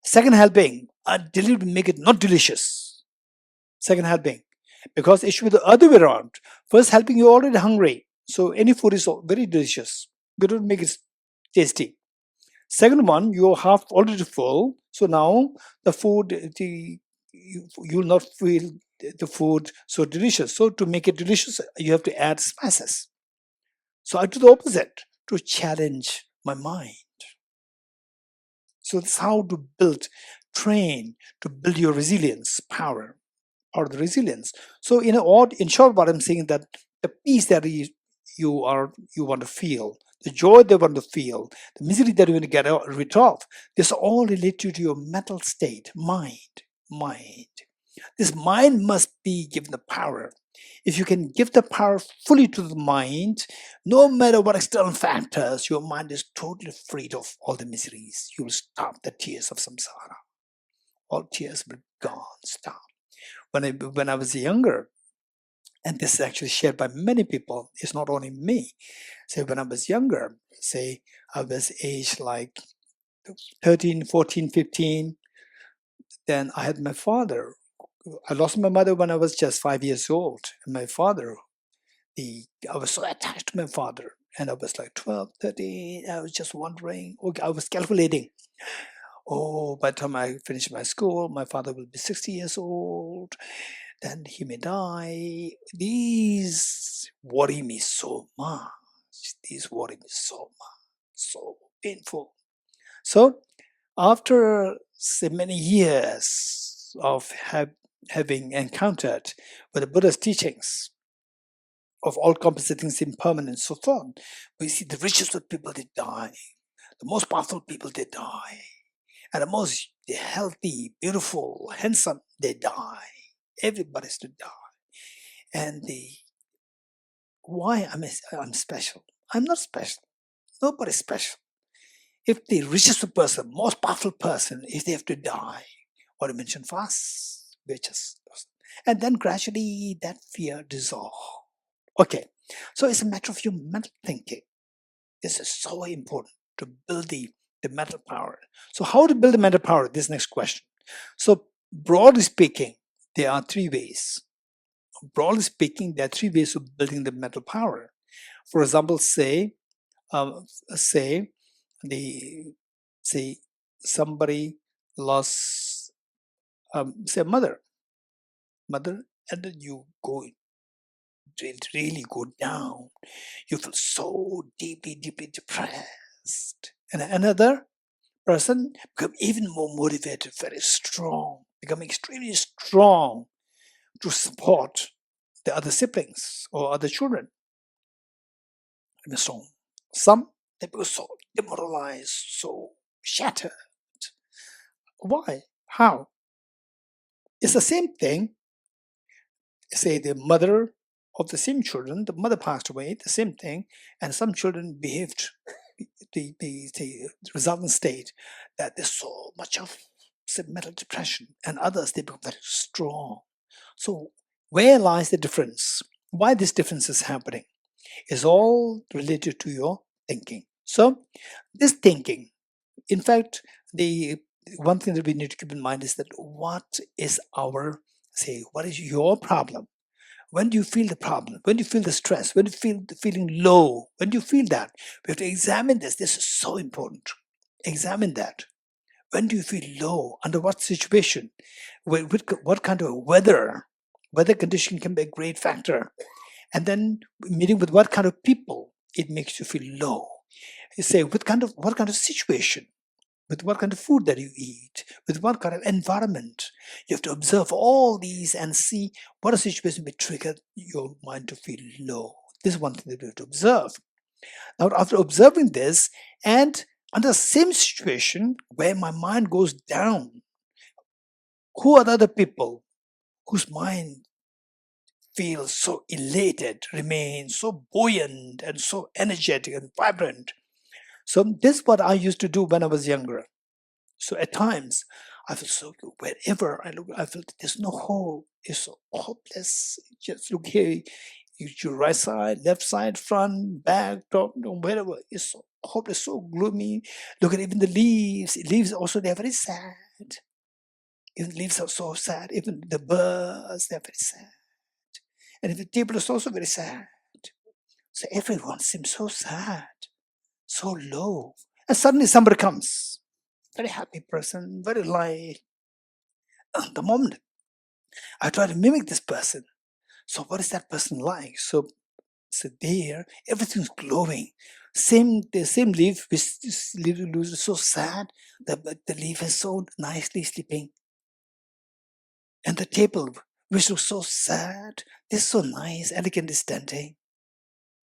Speaker 2: Second helping, I deliberately make it not delicious. Second helping, because it should be the other way around. First helping, you're already hungry, so any food is very delicious. You don't make it tasty. Second one, you're half already full, so now the food, you'll not feel the food so delicious. So to make it delicious, you have to add spices. So I do the opposite, to challenge my mind. So that's how to train to build your resilience, power, or the resilience. So in short, what I'm saying that the peace that you want to feel, the joy they want to feel, the misery that you want to get rid of, this all related to your mental state, mind. This mind must be given the power. If you can give the power fully to the mind, no matter what external factors, your mind is totally freed of all the miseries. You will stop the tears of samsara. All tears will be gone, stop. When I was younger, and this is actually shared by many people, it's not only me. Say when I was younger, say I was aged like 13, 14, 15, then I had my father. I lost my mother when I was just 5 years old. And my father, I was so attached to my father. And I was like 12, 13, I was just wondering, okay, I was calculating. Oh, by the time I finish my school, my father will be 60 years old. Then he may die. These worry me so much. So painful. So after say many years of having encountered with the Buddha's teachings of all compensating impermanence, so on, we see the richest of people, they die. The most powerful people, they die. And the most healthy, beautiful, handsome, they die. Everybody's to die. And why I'm special? I'm not special. Nobody's special. if the richest person, most powerful person, if they have to die, what I mentioned fast, and then gradually that fear dissolve. Okay, so it's a matter of your mental thinking. This is so important to build the mental power. So how to build the mental power? This next question. So broadly speaking, there are three ways. Broadly speaking, there are three ways of building the mental power. For example, say somebody lost, say mother, and then you go really go down. You feel so deeply depressed. And another person become even more motivated, very strong, become extremely strong to support the other siblings or other children. And so some they become so demoralized, so shattered. Why? How? It's the same thing. Say the mother of the same children, the mother passed away, the same thing, and some children behaved the resultant state that there's so much of mental depression, and others they become very strong. So where lies the difference? Why this difference is happening is all related to your thinking. So this thinking, in fact, the one thing that we need to keep in mind is that what is your problem? When do you feel the problem? When do you feel the stress? When do you feel the feeling low? When do you feel that? We have to examine this. This is so important. Examine that. When do you feel low? Under what situation? What kind of weather? Weather condition can be a great factor. And then meeting with what kind of people it makes you feel low. You say what kind of situation? With what kind of food that you eat, with what kind of environment. You have to observe all these and see what a situation may trigger your mind to feel low. This is one thing that we have to observe. Now, after observing this, and under the same situation where my mind goes down, who are the other people whose mind feels so elated, remains so buoyant and so energetic and vibrant? So this is what I used to do when I was younger. So at times, I feel so good. Wherever I look, I feel there's no hope. It's so hopeless. Just look here, your right side, left side, front, back, top, wherever. It's so hopeless, so gloomy. Look at even the leaves. Leaves also, they're very sad. Even leaves are so sad. Even the birds, they're very sad. And the table is also very sad. So everyone seems so sad, so low. And suddenly somebody comes. Very happy person, very light. The moment I try to mimic this person, so what is that person like? So there, everything's glowing. The same leaf, which is so sad, the leaf is so nicely sleeping. And the table, which looks so sad, this so nice, elegantly standing.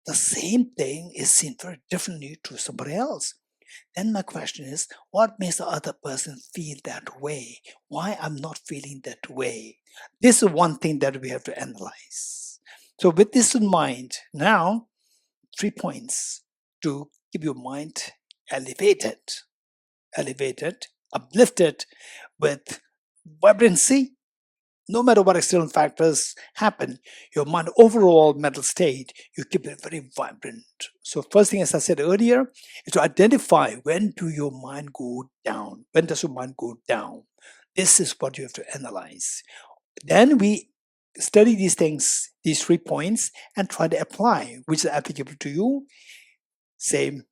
Speaker 2: The same thing is seen very differently to somebody else. Then my question is, what makes the other person feel that way? Why I'm not feeling that way? This is one thing that we have to analyze. So with this in mind, now 3 points to keep your mind elevated, uplifted with vibrancy. No matter what external factors happen, your mind overall mental state, you keep it very vibrant. So first thing, as I said earlier, is to identify when do your mind go down? When does your mind go down? This is what you have to analyze. Then we study these things, these 3 points, and try to apply which is applicable to you. Same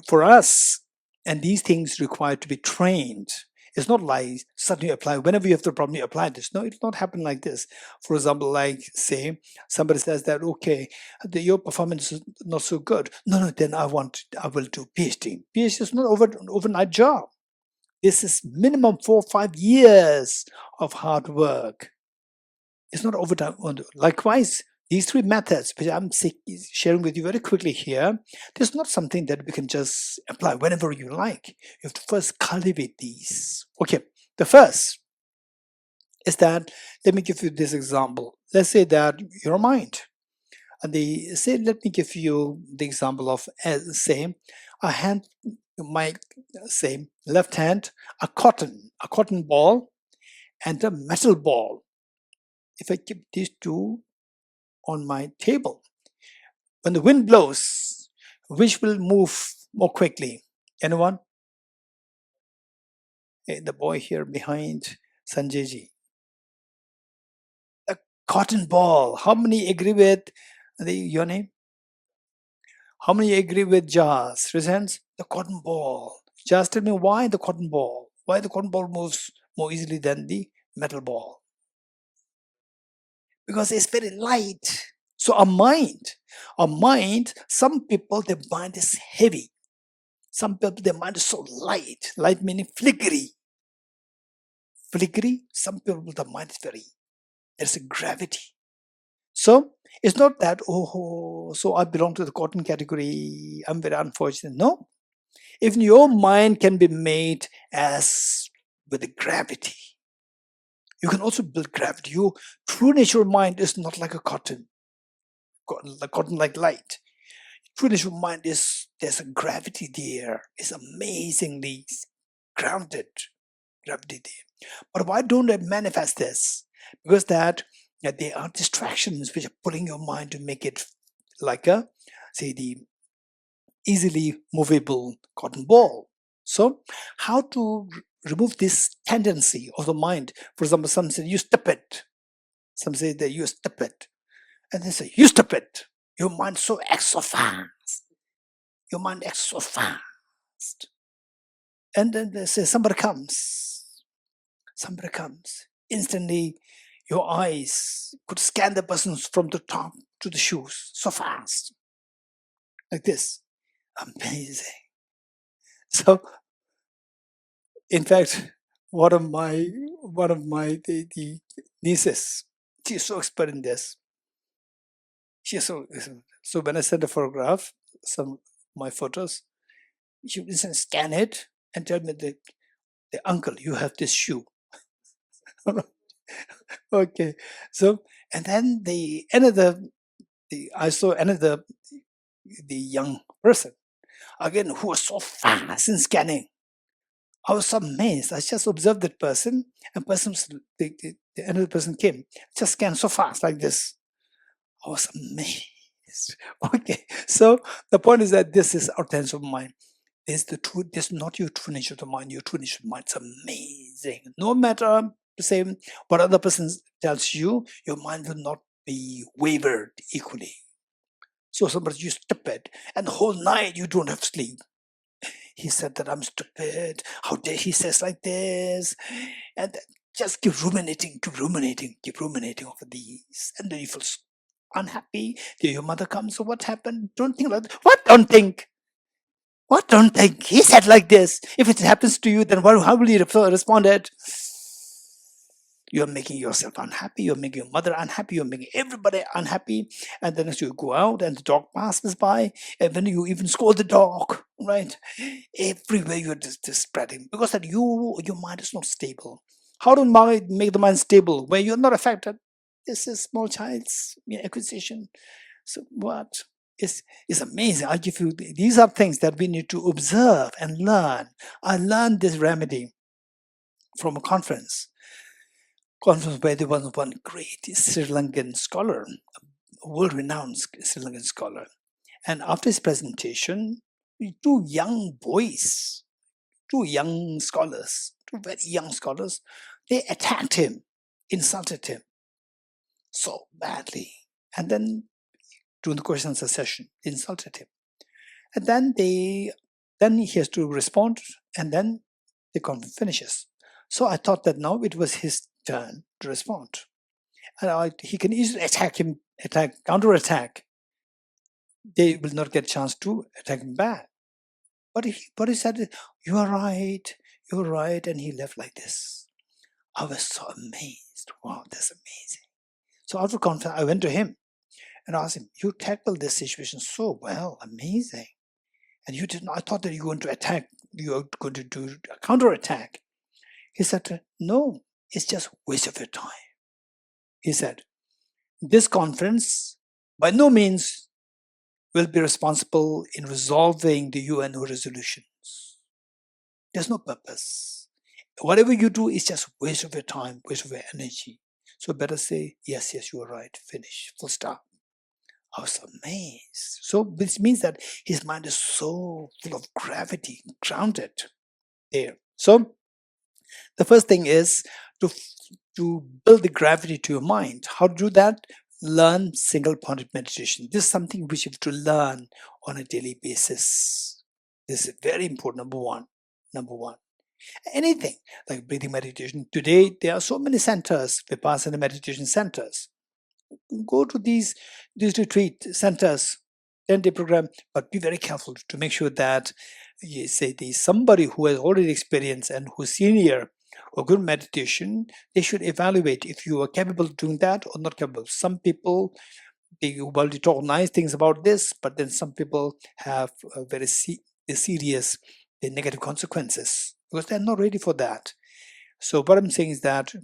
Speaker 2: for us. And these things require to be trained. It's not like suddenly apply. Whenever you have the problem, you apply this. No, it's not happen like this. For example, like say somebody says that, okay, your performance is not so good. No, then I will do PhD. PhD is not an overnight job. This is minimum 4 or 5 years of hard work. It's not overtime. Likewise, these 3 methods, which I'm sharing with you very quickly here, there's not something that we can just apply whenever you like. You have to first cultivate these. Okay, the first is that, let me give you this example. Let's say that your mind. And let me give you the example of, say, a hand my same left hand, a cotton ball and a metal ball. If I keep these two on my table, when the wind blows, which will move more quickly? Anyone? Hey, the boy here behind Sanjayji. A cotton ball. How many agree with your name? How many agree with Jazz? Raise hands. The cotton ball. Jazz, tell me why the cotton ball? Why the cotton ball moves more easily than the metal ball? Because it's very light. So our mind, some people, their mind is heavy. Some people, their mind is so light. Light meaning flickery. Flickery, some people, the mind is very, there's a gravity. So it's not that, oh, so I belong to the cotton category, I'm very unfortunate. No. Even your mind can be made as with a gravity. You can also build gravity. Your true nature mind is not like a cotton like light. True nature mind is, there's a gravity there. It's amazingly grounded gravity there. But why don't I manifest this? Because that there are distractions which are pulling your mind to make it like a, say, the easily movable cotton ball. So how to remove this tendency of the mind? For example, some say you step it. Some say that you step it. And they say, you step it. Your mind so acts so fast. Your mind acts so fast. And then they say, somebody comes. Somebody comes. Instantly, your eyes could scan the person from the top to the shoes so fast. Like this. Amazing. So, in fact, one of my the nieces, she's so expert in this. She's so when I send a photograph, some my photos, she would scan it and tell me that the uncle, you have this shoe. Okay, so and then I saw another the young person again who was so fast in scanning. I was amazed. I just observed that person, and the another person came, just scanned so fast like this. I was amazed. Okay, so the point is that this is our tense of mind. This is not your true nature of the mind. Your true nature of the mind is amazing. No matter say what other person tells you, your mind will not be wavered equally. So somebody you stupid, and the whole night you don't have sleep. He said that I'm stupid. How dare he says like this? And just keep ruminating over these. And then you feel so unhappy. Then your mother comes, so what happened? Don't think like that. What don't think? What don't think? He said like this. If it happens to you, then how will you respond it? You're making yourself unhappy, you're making your mother unhappy, you're making everybody unhappy. And then as you go out and the dog passes by, and when you even scold the dog, right? Everywhere you're just spreading. Because that your mind is not stable. How do I make the mind stable where you're not affected? This is small child's acquisition. So what? It's amazing. I give you, these are things that we need to observe and learn. I learned this remedy from a conference where there was one great Sri Lankan scholar, a world-renowned Sri Lankan scholar. And after his presentation, two young boys, two very young scholars, they attacked him, insulted him so badly. And then during the question and answer session, they insulted him. And then he has to respond, and then the conference finishes. So I thought that now it was his turn to respond. And he can easily counterattack. They will not get a chance to attack him back. But he said, you are right, and he left like this. I was so amazed. Wow, that's amazing. So after conference, I went to him and asked him, you tackled this situation so well, amazing. And you didn't, I thought that you were going to attack, you were going to do a counterattack. He said, no, it's just waste of your time. He said, this conference by no means will be responsible in resolving the UN resolutions. There's no purpose. Whatever you do is just waste of your time, waste of your energy. So better say, yes, you are right, finish, full stop. I was amazed. So this means that his mind is so full of gravity, grounded there. So the first thing is to build the gravity to your mind. How to do that? Learn single-pointed meditation. This is something which you have to learn on a daily basis. This is very important. Number one. Anything like breathing meditation. Today, there are so many centers, Vipassana meditation centers. Go to these retreat centers, 10-day program, but be very careful to make sure that you say somebody who has already experienced and who's senior or good meditation, they should evaluate if you are capable of doing that or not capable. Some people, they talk nice things about this, but then some people have very serious negative consequences because they're not ready for that. So what I'm saying is that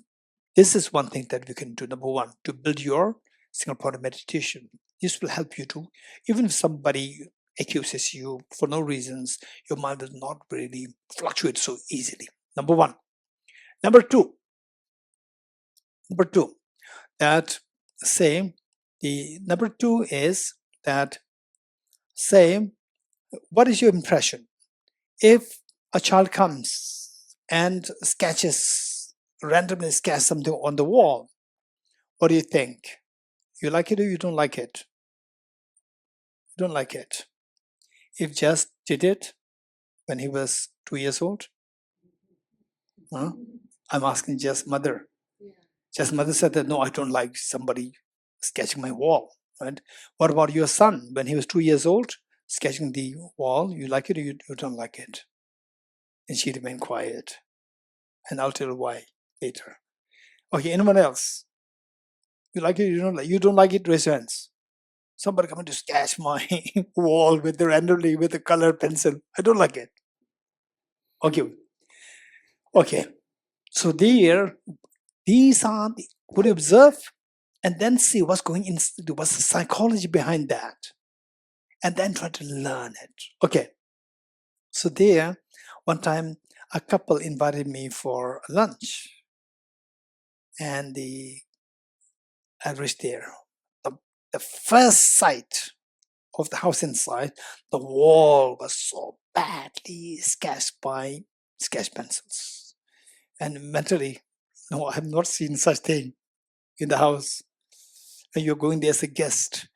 Speaker 2: this is one thing that we can do. Number one, to build your single point of meditation. This will help you to, even if somebody accuses you for no reasons, your mind will not really fluctuate so easily. Number one. Number two, that say, the number two is that say, what is your impression? If a child comes and randomly sketches something on the wall, what do you think? You like it or you don't like it? You don't like it. If just did it when he was 2 years old? Huh? I'm asking just mother. Just mother said that, no, I don't like somebody sketching my wall. Right? What about your son when he was 2 years old, sketching the wall? You like it or you don't like it? And she remained quiet. And I'll tell you why later. Okay, anyone else? You like it or you don't like it? You don't like it? Raise your hands. Somebody coming to sketch my wall randomly with a color pencil. I don't like it. Okay. So these are could you observe and then see what's what's the psychology behind that, and then try to learn it. Okay. So there, one time a couple invited me for lunch, and I reached there. The first sight of the house inside, the wall was so badly sketched by sketch pencils. And mentally, no, I have not seen such thing in the house. And you're going there as a guest.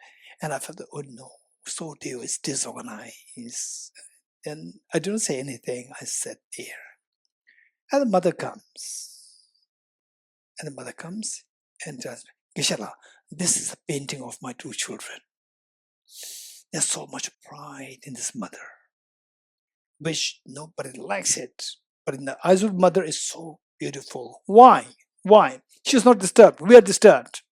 Speaker 2: And I felt, oh no, so dear, it's disorganized. And I didn't say anything. I sat there. And the mother comes. And says, Geshe, this is a painting of my 2 children. There's so much pride in this mother, which nobody likes it. But in the eyes of mother, it's so beautiful. Why? She's not disturbed. We are disturbed.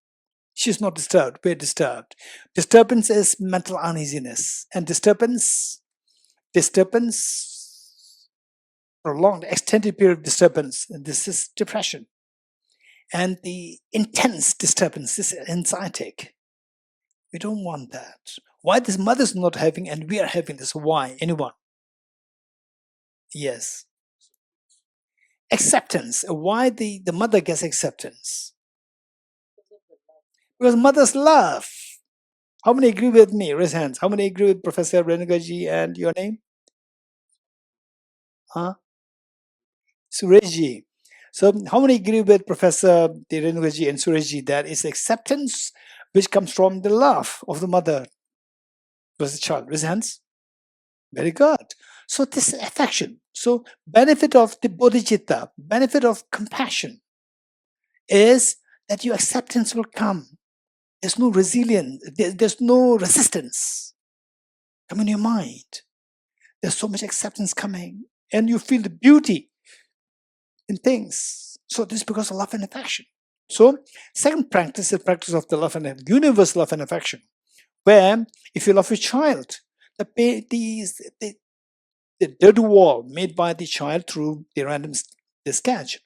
Speaker 2: She's not disturbed. We're disturbed. Disturbance is mental uneasiness. And disturbance, prolonged, extended period of disturbance, and this is depression. And the intense disturbance is anxiety. We don't want that. Why this mother's not having and we are having this? Why? Anyone? Yes. Acceptance. Why the mother gets acceptance? Because mother's love. How many agree with me? Raise hands. How many agree with Professor Renukaji and your name? Huh? Sureshji. So how many agree with Professor Renukaji and Sureshji that is acceptance which comes from the love of the mother towards the child? Raise hands. Very good. So this is affection. So benefit of the bodhicitta, benefit of compassion is that your acceptance will come. There's no resilience. There's no resistance come in your mind. There's so much acceptance coming, and you feel the beauty in things. So this is because of love and affection. So second practice is practice of the love and universal love and affection, where if you love your child, the dirty wall made by the child through the sketch,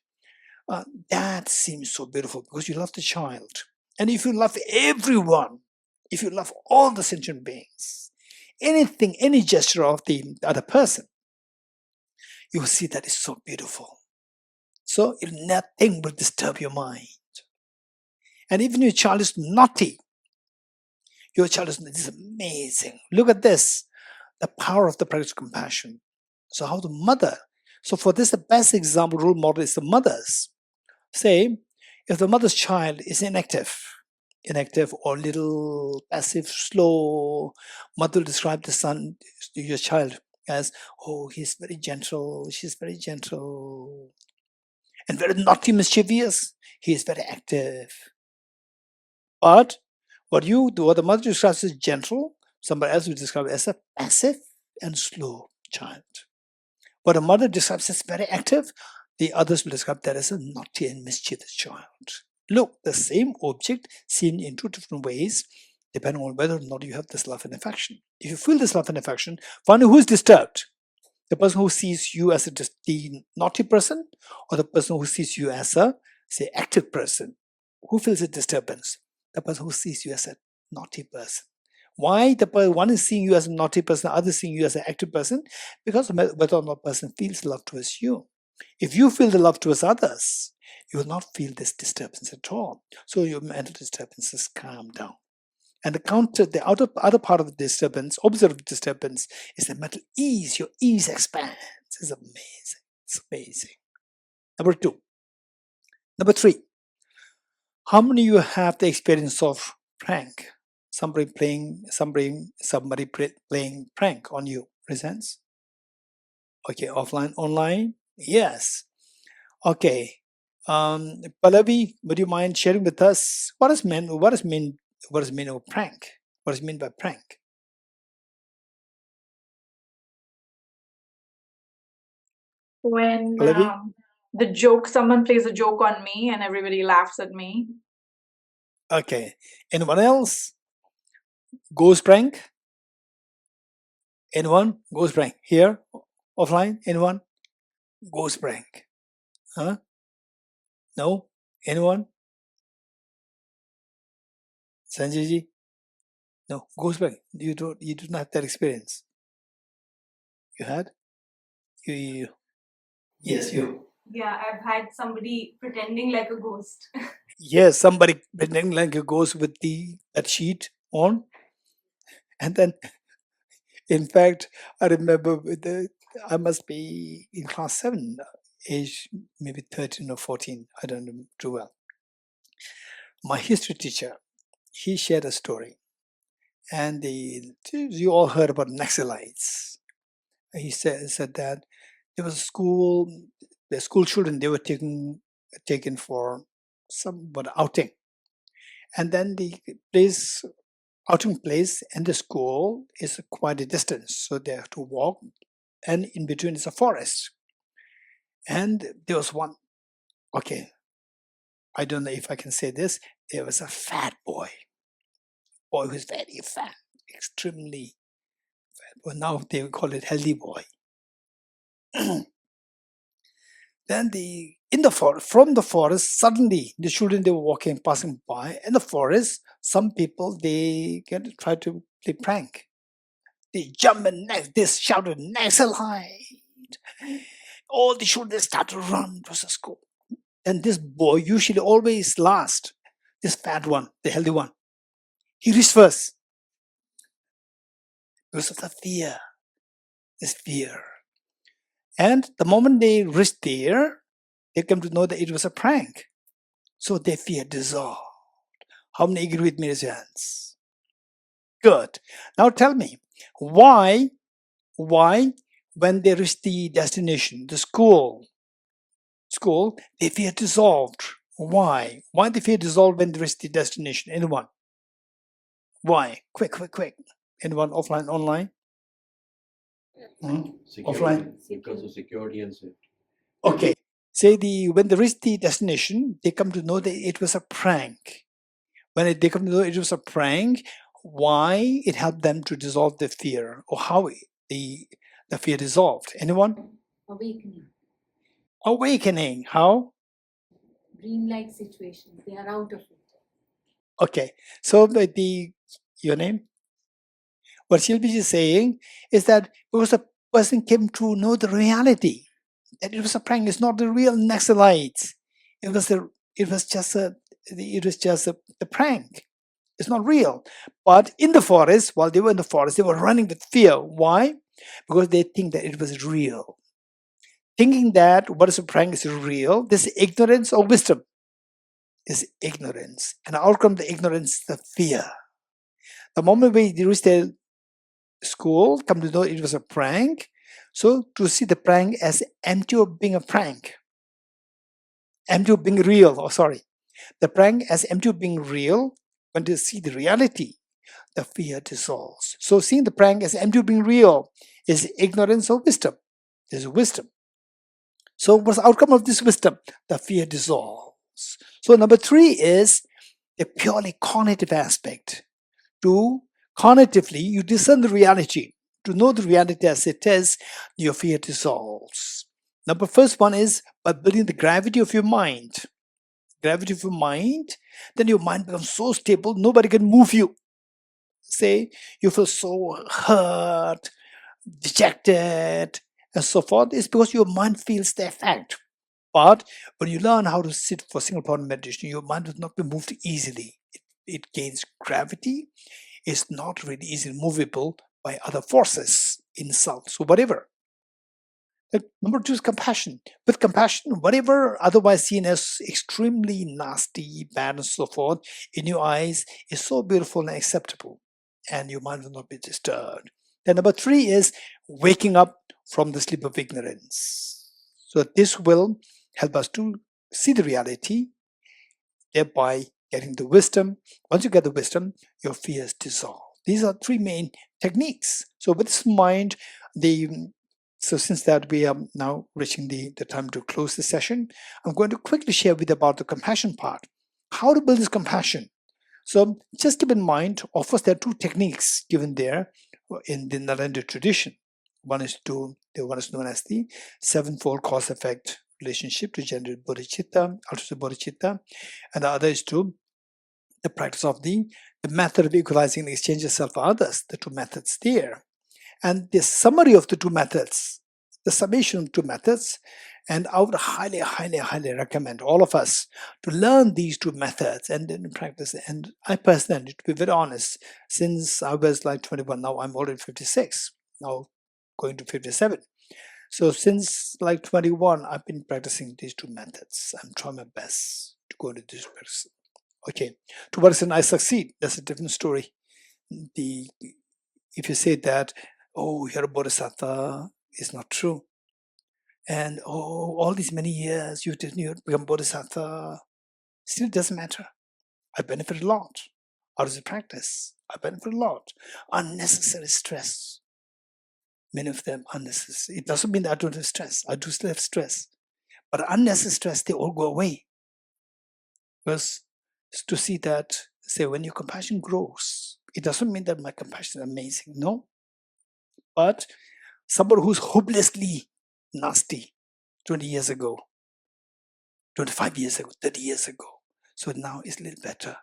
Speaker 2: that seems so beautiful because you love the child. And if you love everyone, if you love all the sentient beings, anything, any gesture of the other person, you will see that it's so beautiful. So nothing will disturb your mind. And even your child is naughty, your child is, this is amazing. Look at this, the power of the practice of compassion. So how the mother, so for this, the best example, role model is the mothers. Say, if the mother's child is inactive or little passive, slow, mother will describe the son, your child, as, oh, he's very gentle, she's very gentle, and very naughty, mischievous, he is very active. But what the mother describes as gentle, somebody else will describe it as a passive and slow child. What a mother describes as very active, the others will describe that as a naughty and mischievous child. Look, the same object seen in two different ways, depending on whether or not you have this love and affection. If you feel this love and affection, find out who is disturbed. The person who sees you as the naughty person, or the person who sees you as a, say, active person. Who feels a disturbance? The person who sees you as a naughty person. Why the one is seeing you as a naughty person, the other is seeing you as an active person? Because whether or not person feels love towards you. If you feel the love towards others, you will not feel this disturbance at all. So your mental disturbances calm down. And the other part of the disturbance, observed disturbance, is the mental ease. Your ease expands. It's amazing. It's amazing. Number 2. Number 3. How many of you have the experience of prank? Somebody playing prank on you. Presents? Okay, offline, online? Yes. Okay. Pallavi, would you mind sharing with us what is meant of prank? What is meant by prank?
Speaker 6: When
Speaker 2: Pallavi?
Speaker 6: someone plays a joke on me and everybody laughs at me.
Speaker 2: Okay. Anyone else? Ghost prank? Anyone? Ghost prank. Here? Offline? Anyone? Ghost prank. Huh? No? Anyone? Sanjay ji? No. Ghost prank. You do not have that experience. You had? You. Yes, you.
Speaker 4: Yeah, I've had somebody pretending like a ghost.
Speaker 2: Yes, somebody pretending like a ghost with that sheet on. And then, in fact, I remember I must be in class 7, age maybe 13 or 14. I don't know too well. My history teacher, he shared a story. And you all heard about Naxalites. He said that there was the school children, they were taken for somewhat outing. And then the outing place and the school is quite a distance. So they have to walk, and in between is a forest. And there was one, okay, I don't know if I can say this, there was a fat boy who was very fat, extremely fat. Well, now they call it healthy boy. Then from the forest, suddenly the children, they were passing by. In the forest, some people, they try to play prank. They jump and they shouted, Naxalite! All the children start to run to the school. And this boy, usually always last, this fat one, the healthy one, he reached first. Because of the fear, this fear. And the moment they reached there, they come to know that it was a prank. So their fear dissolved. How many agree with me? Raise your hands. Good. Now tell me, why, when they reach the destination, the school, their fear dissolved? Why? Why the fear dissolved when they reach the destination? Anyone? Why? Quick. Anyone? Offline, online? Offline?
Speaker 7: Because of security and safety.
Speaker 2: Okay. When they reach the destination, they come to know that it was a prank. When they come to know it was a prank, why it helped them to dissolve the fear, or how the fear dissolved? Anyone? Awakening. How?
Speaker 8: Dreamlike situations. They are out of it.
Speaker 2: Okay. So your name? What Shilpi is saying is that because a person came to know the reality, that it was a prank. It's not the real Naxalites. It was just a prank. It's not real. But in the forest, while they were in the forest, they were running with fear. Why? Because they think that it was real. Thinking that what is a prank is real, this is ignorance or wisdom. Is ignorance. And the outcome of the ignorance is the fear. The moment we reach the school, come to know it was a prank. So to see the prank as empty of being a prank, empty of being real, the prank as empty of being real, when they see the reality, the fear dissolves. So seeing the prank as empty of being real is ignorance or wisdom. There's wisdom. So what's the outcome of this wisdom? The fear dissolves. So number 3 is the purely cognitive aspect. To cognitively, you discern the reality. To know the reality as it is, your fear dissolves. Number first one is by building the gravity of your mind. Gravity of your mind, then your mind becomes so stable, nobody can move you. Say you feel so hurt, dejected, and so forth. It's because your mind feels the effect. But when you learn how to sit for single point meditation, your mind will not be moved easily. It gains gravity. It's not really easily movable by other forces insult. So whatever. Number 2 is compassion. With compassion, whatever otherwise seen as extremely nasty, bad, and so forth, in your eyes is so beautiful and acceptable, and your mind will not be disturbed. Then number 3 is waking up from the sleep of ignorance. So this will help us to see the reality, thereby getting the wisdom. Once you get the wisdom, your fears dissolve. These are 3 main techniques. So with this mind, so since that we are now reaching the time to close the session, I'm going to quickly share with you about the compassion part. How to build this compassion. So just keep in mind, of course, there are 2 techniques given there in the Narendra tradition. One is known as the 7-fold cause-effect relationship to generate bodhicitta, ultimate bodhicitta, and the other is to the practice of the method of equalizing the exchange of self for others, the 2 methods there. And the summary of the 2 methods, the summation of 2 methods, and I would highly, highly, highly recommend all of us to learn these 2 methods and then practice. And I personally, to be very honest, since I was like 21, now I'm already 56, now going to 57. So since like 21, I've been practicing these 2 methods. I'm trying my best to go into this practice. Okay, to what extent I succeed, that's a different story. If you say that, oh, you're a bodhisattva, it's not true. And oh, all these many years you become bodhisattva, still doesn't matter. I benefit a lot out of the practice. I benefit a lot. Unnecessary stress. Many of them unnecessary. It doesn't mean that I don't have stress. I do still have stress. But unnecessary stress, they all go away. Because to see that, say, when your compassion grows, it doesn't mean that my compassion is amazing. No. But somebody who's hopelessly nasty 20 years ago, 25 years ago, 30 years ago. So now it's a little better.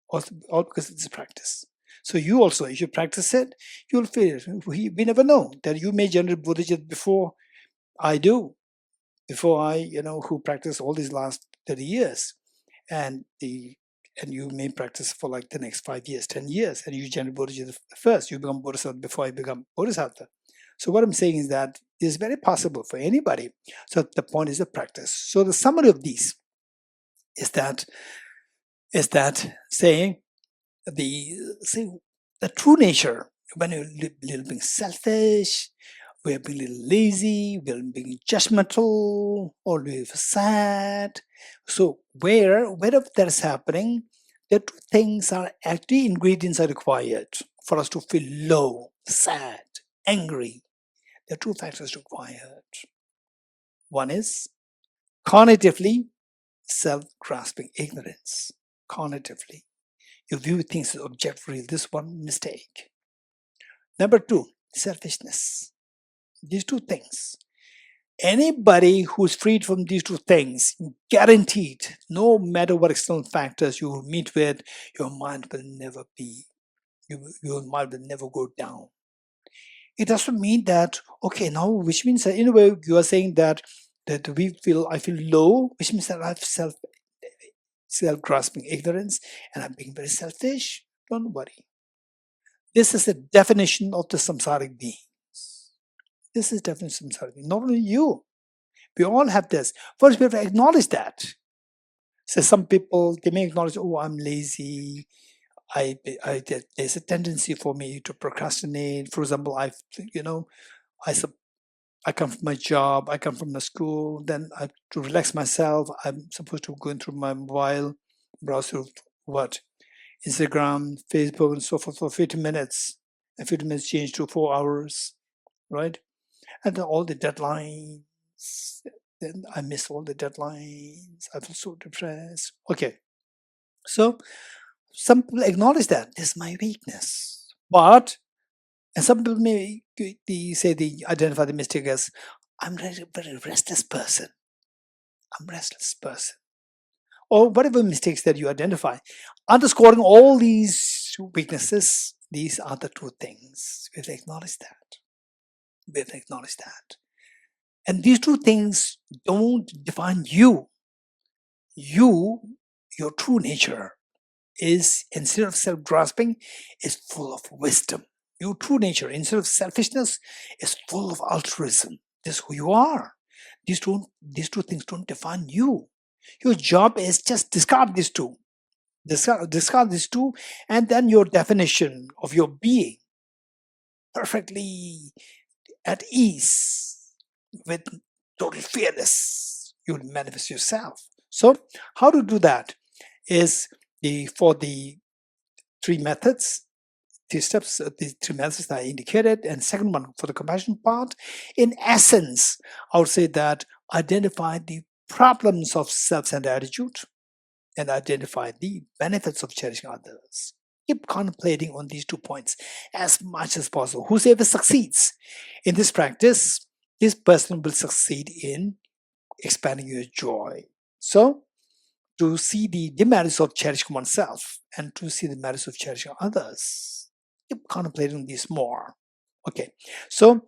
Speaker 2: All because of this practice. So you also, if you practice it, you'll feel it. We never know that you may generate bodhicitta before I do, before I, who practice all these last 30 years. And you may practice for like the next 5 years, 10 years, and you generate bodhicitta first. You become bodhisattva before I become bodhisattva. So what I'm saying is that it's very possible for anybody. So the point is the practice. So the summary of these is that saying the true nature, when you're a little bit selfish, we're being a little lazy, we're being judgmental, or we're sad. So wherever that is happening, the 2 things are actually ingredients are required for us to feel low, sad, angry. There are 2 factors required. One is cognitively self-grasping ignorance. Cognitively, you view things as objectively. This one mistake. Number 2, selfishness. These 2 things. Anybody who's freed from these 2 things, guaranteed, no matter what external factors you meet with, your mind will never be. Your mind will never go down. It doesn't mean that, okay, now, which means that in a way you are saying that that I feel low, which means that I have self-grasping ignorance and I'm being very selfish. Don't worry. This is the definition of the samsaric beings. This is definition of samsaric being. Not only you. We all have this. First, we have to acknowledge that. So some people, they may acknowledge, oh, I'm lazy. There's a tendency for me to procrastinate. For example, I come from my job, I come from my school, then to relax myself, I'm supposed to go through my mobile, browse through Instagram, Facebook, and so forth for 50 minutes. And 50 minutes change to 4 hours, right? And then all the deadlines. Then I miss all the deadlines. I feel so depressed. Okay. So some people acknowledge that this is my weakness. And some people may they identify the mistake as I'm a very restless person. I'm a restless person. Or whatever mistakes that you identify. Underscoring all these weaknesses, these are the two things. We have to acknowledge that. We have to acknowledge that. And these two things don't define you. You, your true nature, is, instead of self-grasping, is full of wisdom. Your true nature, instead of selfishness, is full of altruism. This is who you are. These two things don't define you. Your job is just discard these two. Discard these two, and then your definition of your being, perfectly at ease, with total fearless, you will manifest yourself. So how to do that is for the three methods, the three methods that I indicated, and second one for the compassion part. In essence, I would say that identify the problems of self-centered attitude and identify the benefits of cherishing others. Keep contemplating on these 2 points as much as possible. Whoever succeeds in this practice, this person will succeed in expanding your joy. So, to see the demerits of cherishing oneself and to see the merits of cherishing others, keep contemplating this more. Okay, so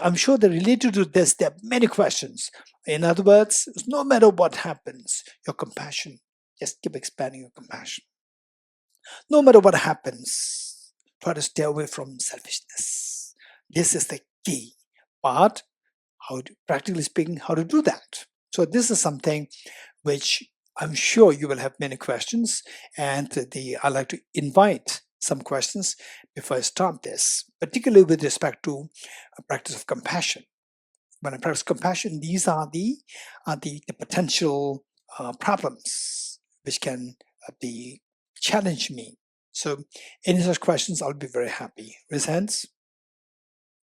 Speaker 2: I'm sure that related to this, there are many questions. In other words, no matter what happens, your compassion, just keep expanding your compassion. No matter what happens, try to stay away from selfishness. This is the key. But practically speaking, how to do that? So this is something which I'm sure you will have many questions, and I'd like to invite some questions before I start this, particularly with respect to a practice of compassion. When I practice compassion, these are the potential problems which can challenge me. So any such questions, I'll be very happy. Raise hands.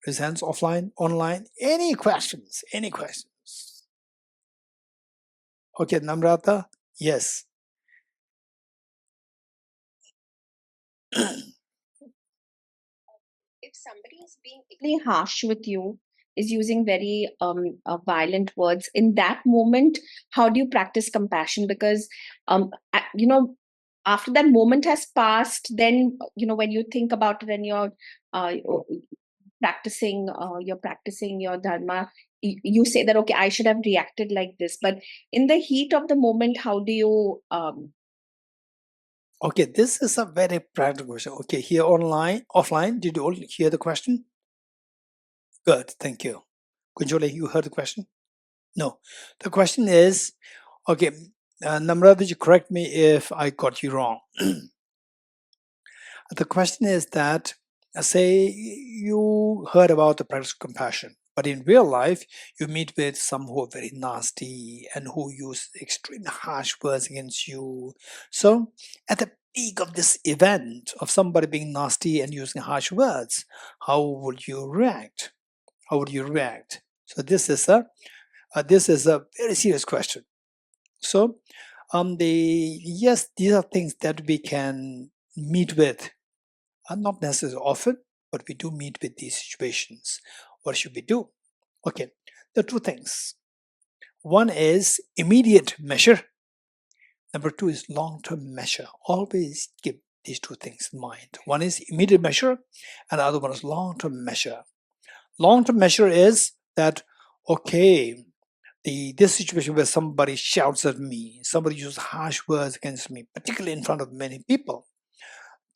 Speaker 2: Raise hands, offline, online. Any questions? Any questions? Okay, Namrata, yes.
Speaker 9: If somebody is being extremely harsh with you, is using very violent words, in that moment, how do you practice compassion? Because after that moment has passed, then when you think about it and you're practicing your dharma, you say that, okay, I should have reacted like this. But in the heat of the moment, how do you
Speaker 2: Okay, this is a very practical question. Okay, here online, offline, did you all hear the question? Good, thank you. Kunjole, you heard the question? No. The question is, okay, Namrata, you correct me if I got you wrong. The question is that, say you heard about the practice of compassion, but in real life, you meet with some who are very nasty and who use extremely harsh words against you. So at the peak of this event of somebody being nasty and using harsh words, how would you react? How would you react? So this is a very serious question. So yes, these are things that we can meet with, not necessarily often, but we do meet with these situations. What should we do? Okay, there are two things. One is immediate measure. Number two is long-term measure. Always keep these two things in mind. One is immediate measure, and the other one is long-term measure. Long-term measure is that, okay, this situation where somebody shouts at me, somebody uses harsh words against me, particularly in front of many people.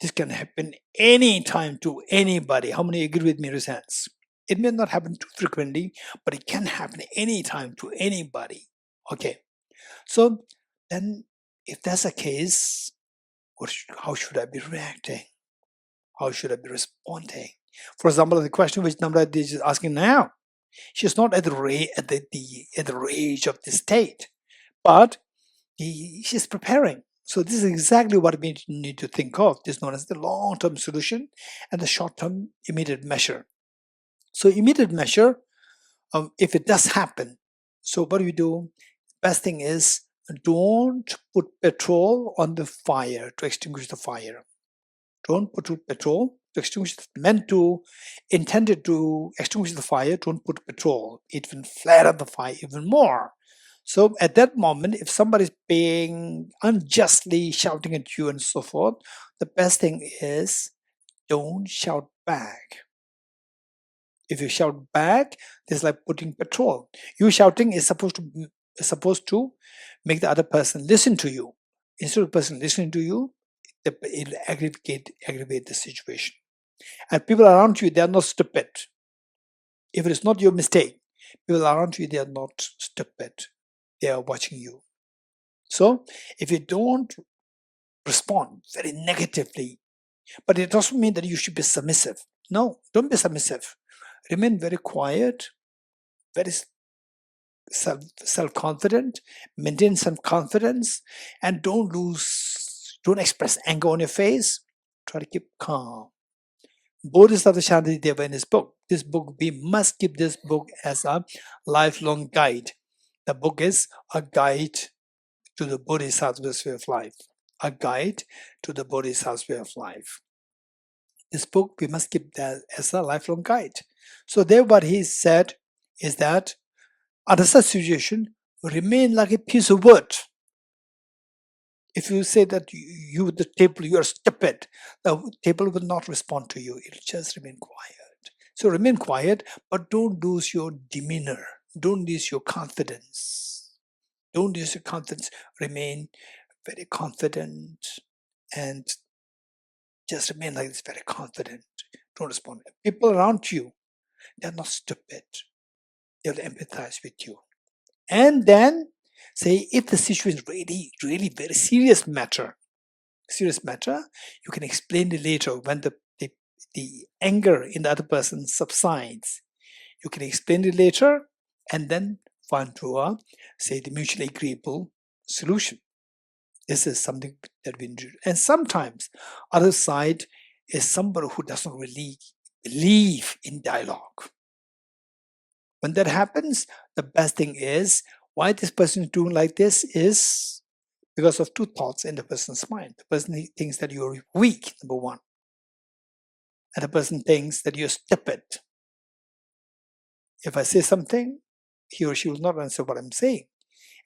Speaker 2: This can happen anytime to anybody. How many agree with me? Raise hands. It may not happen too frequently, but it can happen anytime to anybody. Okay. So then, if that's the case, how should I be reacting? How should I be responding? For example, the question which Namrata is asking now, she's not at the rage of the state, but she's preparing. So this is exactly what we need to think of. This is known as the long-term solution and the short-term immediate measure. So immediate measure, if it does happen, so what do? Best thing is, don't put petrol on the fire to extinguish the fire. Don't put petrol to extinguish, intended to extinguish the fire. Don't put petrol. It will flare up the fire even more. So at that moment, if somebody is being unjustly shouting at you and so forth, the best thing is don't shout back. If you shout back, it's like putting petrol. You shouting is supposed to make the other person listen to you. Instead of the person listening to you, it'll aggravate the situation. And people around you, they are not stupid. If it is not your mistake, people around you, they are not stupid. They are watching you. So if you don't respond very negatively, but it doesn't mean that you should be submissive. No, don't be submissive. Remain very quiet, very self-confident, maintain some confidence, and don't express anger on your face. Try to keep calm. Bodhisattva Shantideva in his book, we must keep this book as a lifelong guide. The book is a guide to the Bodhisattva's way of life. A guide to the Bodhisattva's way of life. This book, we must keep that as a lifelong guide. So there what he said is that under such situation, remain like a piece of wood. If you say that the table, you are stupid, the table will not respond to you. It will just remain quiet. So remain quiet, but don't lose your demeanor. Don't lose your confidence. Don't lose your confidence. Remain very confident and just remain like this, very confident. Don't respond. People around you, they're not stupid. They'll empathize with you. And then say, if the situation is really, really very serious matter, you can explain it later when the anger in the other person subsides. You can explain it later and then find to the mutually agreeable solution. This is something that we do. And sometimes other side is somebody who doesn't really believe in dialogue. When that happens, the best thing is, why this person is doing like this is because of two thoughts in the person's mind. The person thinks that you're weak, number one. And the person thinks that you're stupid. If I say something, he or she will not answer what I'm saying.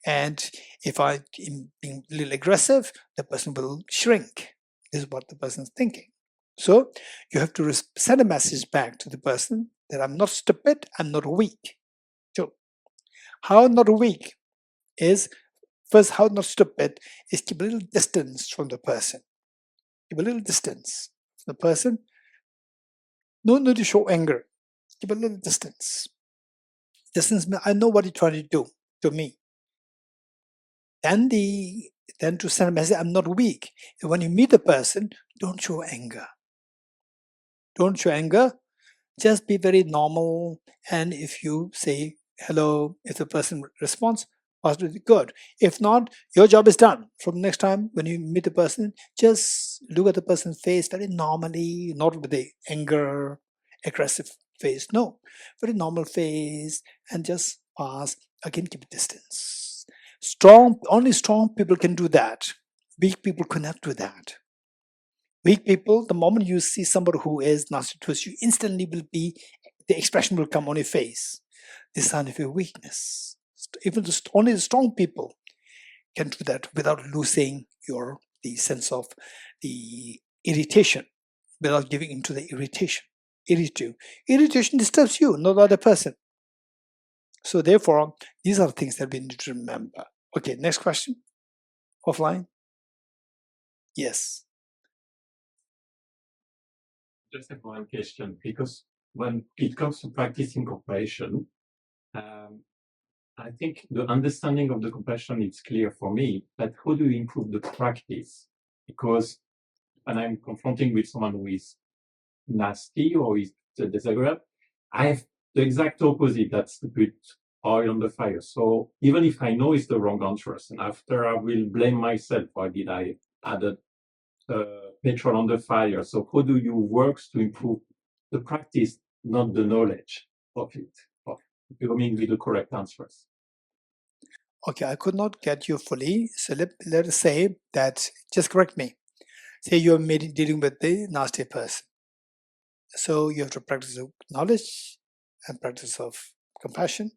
Speaker 2: And if I am being a little aggressive, the person will shrink. This is what the person is thinking. So you have to send a message back to the person that I'm not stupid, I'm not weak. So how not weak is, first, how not stupid is keep a little distance from the person. Keep a little distance from the person. No need to show anger. Keep a little distance. Distance means I know what you're trying to do to me. Then to send a message, I'm not weak. When you meet the person, don't show anger. Don't show anger. Just be very normal. And if you say hello, if the person responds, positively, good. If not, your job is done. From next time when you meet the person, just look at the person's face very normally, not with the anger, aggressive face. No, very normal face, and just pass. Again, keep a distance. Only strong people can do that. Weak people cannot do that. Weak people, the moment you see somebody who is nasty towards you, instantly the expression will come on your face. This is a sign of your weakness. Even only the strong people can do that without losing the sense of the irritation, without giving into the irritation. Irritation disturbs you, not the other person. So therefore, these are things that we need to remember. Okay, next question. Offline. Yes.
Speaker 7: Just have one question, because when it comes to practicing compassion, I think the understanding of the compassion is clear for me, but how do you improve the practice? Because when I'm confronting with someone who is nasty or is disagreeable, I have the exact opposite. That's to put oil on the fire. So even if I know it's the wrong answers, and after I will blame myself, why did I add petrol on the fire? So how do you work to improve the practice, not the knowledge of it, of coming with the correct answers?
Speaker 2: Okay, I could not get you fully. So let us say that, just correct me. Say you're dealing with the nasty person. So you have to practice of knowledge and practice of compassion.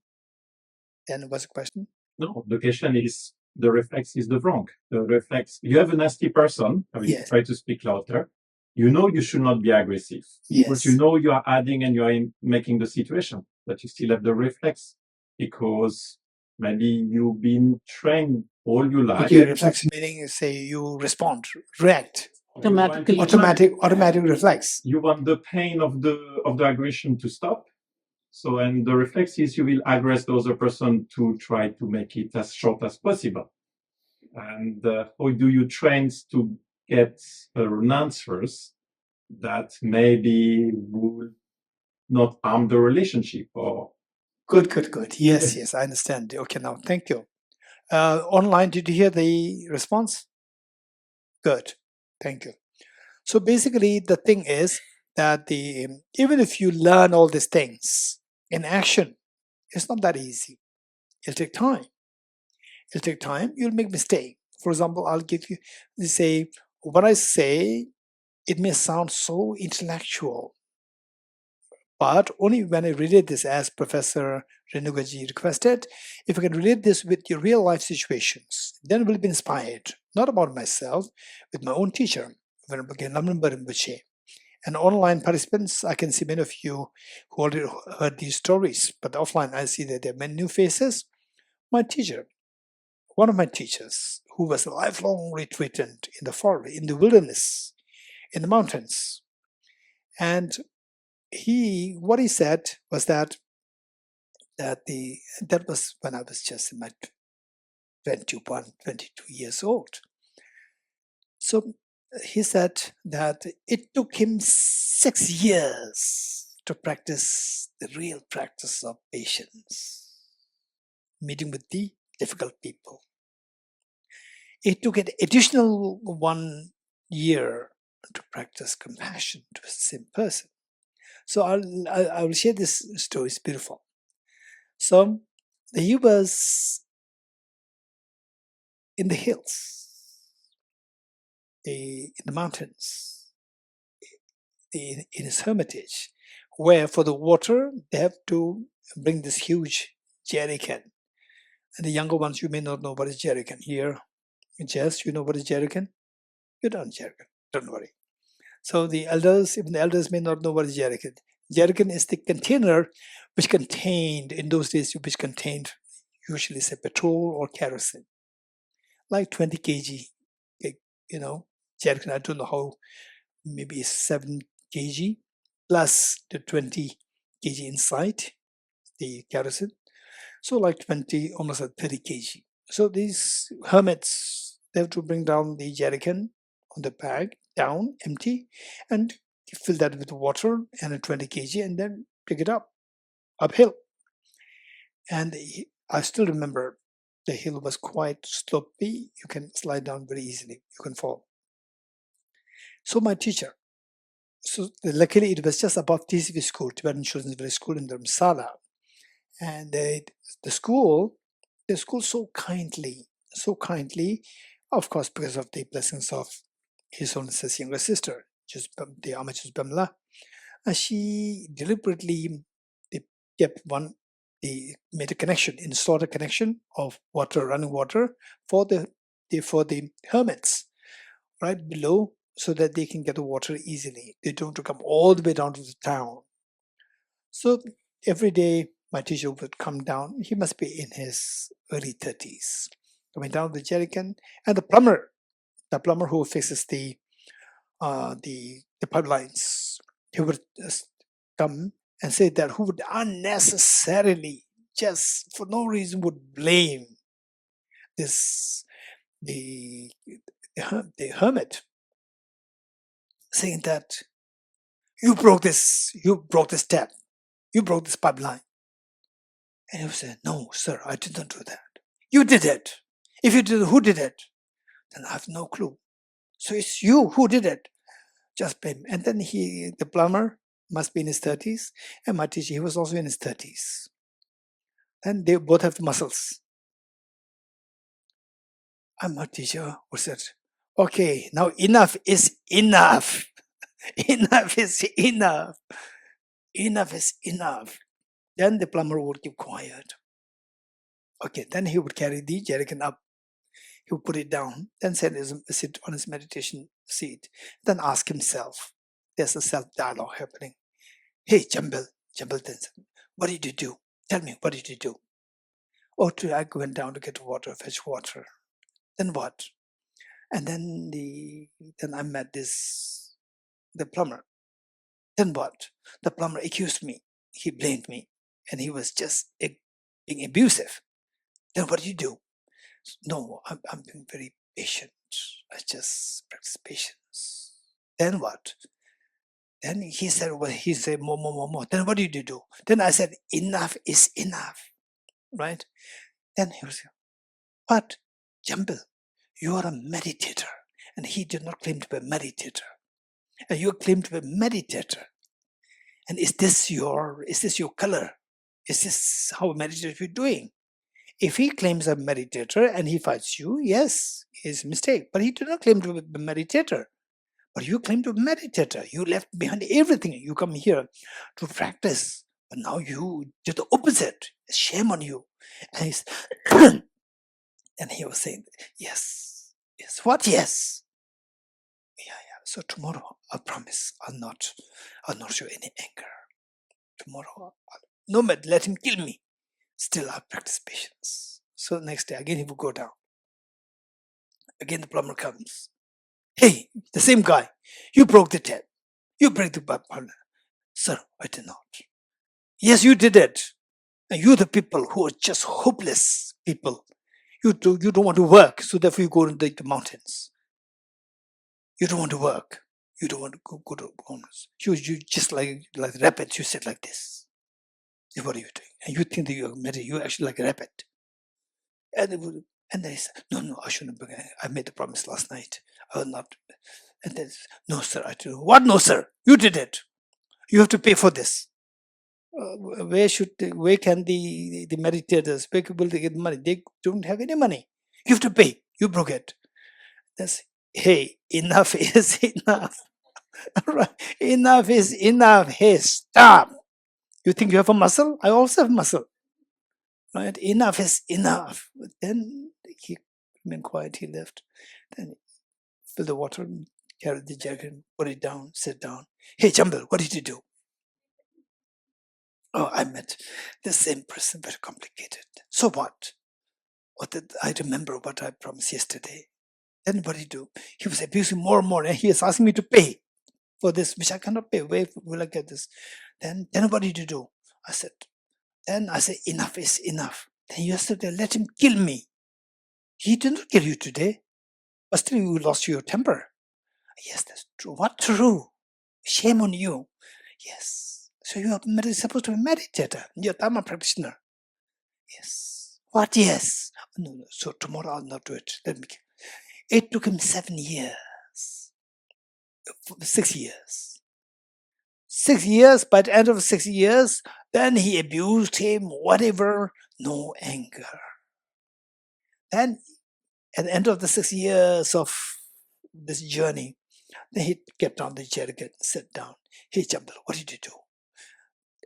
Speaker 2: And what's the question?
Speaker 7: No, the question is, the reflex is the wrong. The reflex, you have a nasty person, I mean,
Speaker 2: Yes.
Speaker 7: try to speak louder. You know you should not be aggressive. Because you know you are adding and you are making the situation, but you still have the reflex because maybe you've been trained all your life.
Speaker 2: Okay, reflex meaning, say you respond, react.
Speaker 1: Automatically.
Speaker 2: Automatic reflex.
Speaker 7: You want the pain of the aggression to stop. So, and the reflex is you will aggress the other person to try to make it as short as possible. And how do you train to get answers that maybe would not harm the relationship? Or
Speaker 2: Good. Yes, I understand. Okay, now thank you. Online, did you hear the response? Good, thank you. So basically, the thing is that even if you learn all these things in action, it's not that easy. It'll take time. You'll make mistake. For example, I'll give you, say, what I say, it may sound so intellectual, but only when I relate this, as Professor Renugaji requested, if I can relate this with your real life situations, then we'll be inspired, not about myself, with my own teacher, and online participants. I can see many of you who already heard these stories, but offline I see that there are many new faces. My teacher, one of my teachers, who was a lifelong retreatant in the forest, in the wilderness, in the mountains, and what he said was that was when I was just in my 21, 22 years old. So he said that it took him 6 years to practice the real practice of patience, meeting with the difficult people. It took an additional 1 year to practice compassion to the same person. So I will share this story. It's beautiful. So he was in the hills, in the mountains, in his hermitage, where for the water they have to bring this huge jerrycan. And the younger ones, you may not know what is jerrycan. Here, Jess, you know what is jerrycan? You don't jerrycan. Don't worry. So the elders, even the elders, may not know what is jerrycan. Jerrycan is the container which contained, in those days, which contained usually say petrol or kerosene, like 20 kg, jerrycan. I don't know how, maybe 7 kg plus the 20 kg inside the kerosene. So like 20, almost at 30 kg. So these hermits, they have to bring down the jerrycan on the bag, down, empty, and fill that with water and a 20 kg and then pick it up, uphill. And I still remember the hill was quite slopey. You can slide down very easily. You can fall. So my teacher, so luckily it was just above TCV school, Tibetan Children's Village School in Dharamsala. And the school so kindly, of course, because of the blessings of His Holiness's younger sister, the Amachus Bamla, she deliberately made a connection, installed a connection of water, running water for the hermits right below, so that they can get the water easily. They don't have to come all the way down to the town. So every day my teacher would come down. He must be in his early 30s. Coming down with the jerrycan, and the plumber who fixes the pipelines, he would just come and say that who would unnecessarily, just for no reason, would blame this the hermit, saying that you broke this tap, you broke this pipeline. And he would say, no, sir, I did not do that. You did it. If you did, who did it? Then I have no clue. So it's you who did it. Just blame. And then the plumber must be in his 30s, and my teacher, he was also in his 30s. And they both have muscles. And my teacher would say, okay, now enough is enough. Enough is enough. Enough is enough. Then the plumber would keep quiet. Okay, then he would carry the jerrycan up. He would put it down, then sit on his meditation seat, then ask himself. There's a self-dialogue happening. Hey, Jambal then said, what did you do? Tell me, what did you do? Oh, I went down to get water, fetch water. Then what? And then I met the plumber. Then what? The plumber accused me. He blamed me, and he was just being abusive. Then what do you do? No, I'm being very patient. I just practice patience. Then what? Then he said, more. Then what did you do? Then I said, enough is enough. Right? Then he was, what? Jambal, you are a meditator. And he did not claim to be a meditator. And you claim to be a meditator. And is this your color? Is this how meditators are doing? If he claims a meditator and he fights you, yes, it's a mistake. But he did not claim to be a meditator. But you claim to be a meditator. You left behind everything. You come here to practice. But now you did the opposite. Shame on you. And and he was saying, yes. What? Yes. Yeah. So tomorrow, I promise, I'll not show any anger. Tomorrow, no matter, let him kill me. Still, I practice patience. So next day, again, he will go down. Again, the plumber comes. Hey, the same guy. You broke the tap. You break the pipeline. Sir, I did not. Yes, you did it. And you the people who are just hopeless people. You don't want to work, so therefore you go into the mountains. You don't want to work. You don't want to go to homeless. You just like rabbits, you sit like this. What are you doing? And you think that you're actually like a rabbit. And they said, no, I shouldn't. I made the promise last night. I will not. And then, no, sir, I do. What? No, sir, you did it. You have to pay for this. Where can the meditators, where will they get money? They don't have any money. You have to pay. You broke it. Hey, enough is enough. Right. Enough is enough. Hey, stop. You think you have a muscle? I also have muscle. Right? Enough is enough. But then he remained quiet. He left. Then fill the water, carry the jacket, put it down, sit down. Hey, Jambal, what did you do? Oh, I met the same person, very complicated. So what? I remember what I promised yesterday. Then what did he do? He was abusing more and more, and he is asking me to pay for this, which I cannot pay. Where will I get this? Then what did you do? I said, enough is enough. Then yesterday, let him kill me. He didn't kill you today, but still you lost your temper. Yes, that's true. What true? Shame on you. Yes. So you are supposed to be a meditator. You're a Dharma practitioner. Yes. What? Yes. No. So tomorrow I'll not do it. It took him 7 years. 6 years. 6 years. By the end of 6 years, then he abused him, whatever. No anger. Then at the end of the 6 years of this journey, then he kept on the chair again, sat down. Hey, Jambal, what did you do?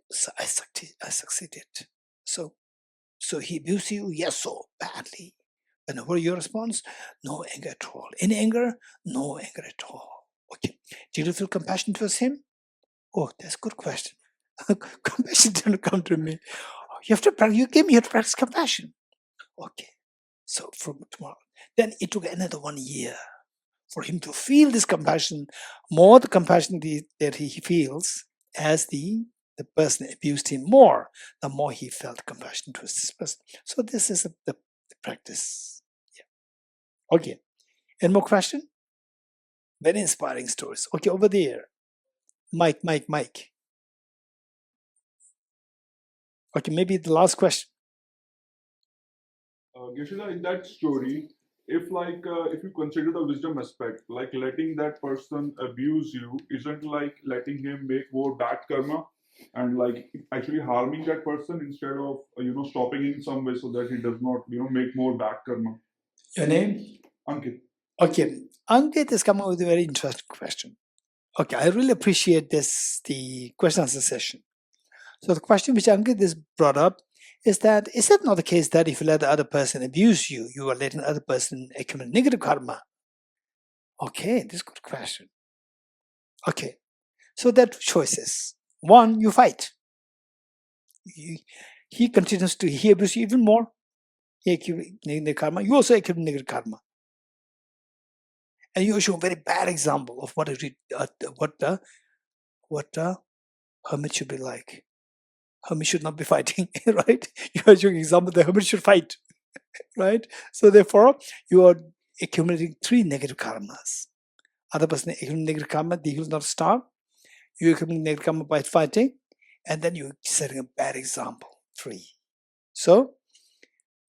Speaker 2: So I succeeded. So he abused you? Yes, so badly. And what are your response? No anger at all. Any anger? No anger at all. Okay. Did you feel compassion towards him? Oh, that's a good question. Compassion didn't come to me. Oh, You have to practice. You came here to practice compassion. Okay. So from tomorrow. Then it took another 1 year for him to feel this compassion, more the compassion that he feels as the person abused him more, the more he felt compassion towards this person. So this is the practice. Yeah. Okay. Any more question? Very inspiring stories. Okay, over there. Mike. Okay, maybe the last question.
Speaker 10: Geshe, in that story, if you consider the wisdom aspect, like letting that person abuse you isn't like letting him make more bad karma, and like actually harming that person instead of stopping in some way so that he does not make more bad karma.
Speaker 2: Your name?
Speaker 10: Ankit.
Speaker 2: Okay, Ankit is coming with a very interesting question. Okay, I really appreciate the question answer session. So the question which Ankit is brought up is that, is it not the case that if you let the other person abuse you, you are letting the other person accumulate negative karma? Okay, this is a good question. Okay, so there are two choices. One, you fight. He continues to, he abuses you even more. He accumulates negative karma. You also accumulate negative karma. And you show a very bad example of what the hermit should be like. Hermit should not be fighting, right? You are showing example the hermit should fight, right? So therefore, you are accumulating 3 negative karmas. Other person accumulating negative karma, he will not starve. You accumulating negative karma by fighting, and then you're setting a bad example. 3. So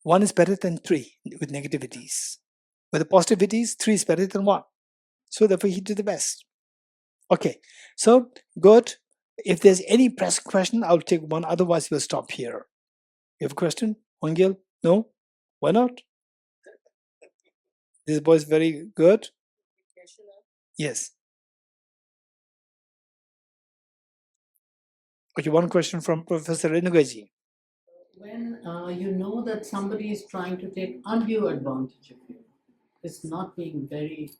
Speaker 2: 1 is better than 3 with negativities. With the positivities, 3 is better than 1. So therefore, he did the best. Okay, so good. If there's any press question, I'll take one. Otherwise, we'll stop here. You have a question, Wangil? No? Why not? This boy is very good. Yes. Okay, one question from Professor Renugaji.
Speaker 1: When you know that somebody is trying to take undue advantage of you, it's not being very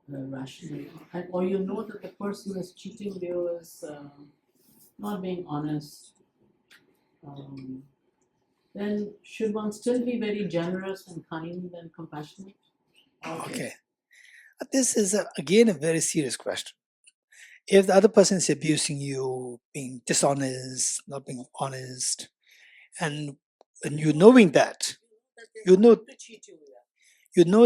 Speaker 1: rational, or you know that the person is cheating you, is not being honest, then should one still be very generous and kind and compassionate?
Speaker 2: Okay. This is, again, a very serious question. If the other person is abusing you, being dishonest, not being honest, and you knowing that, you know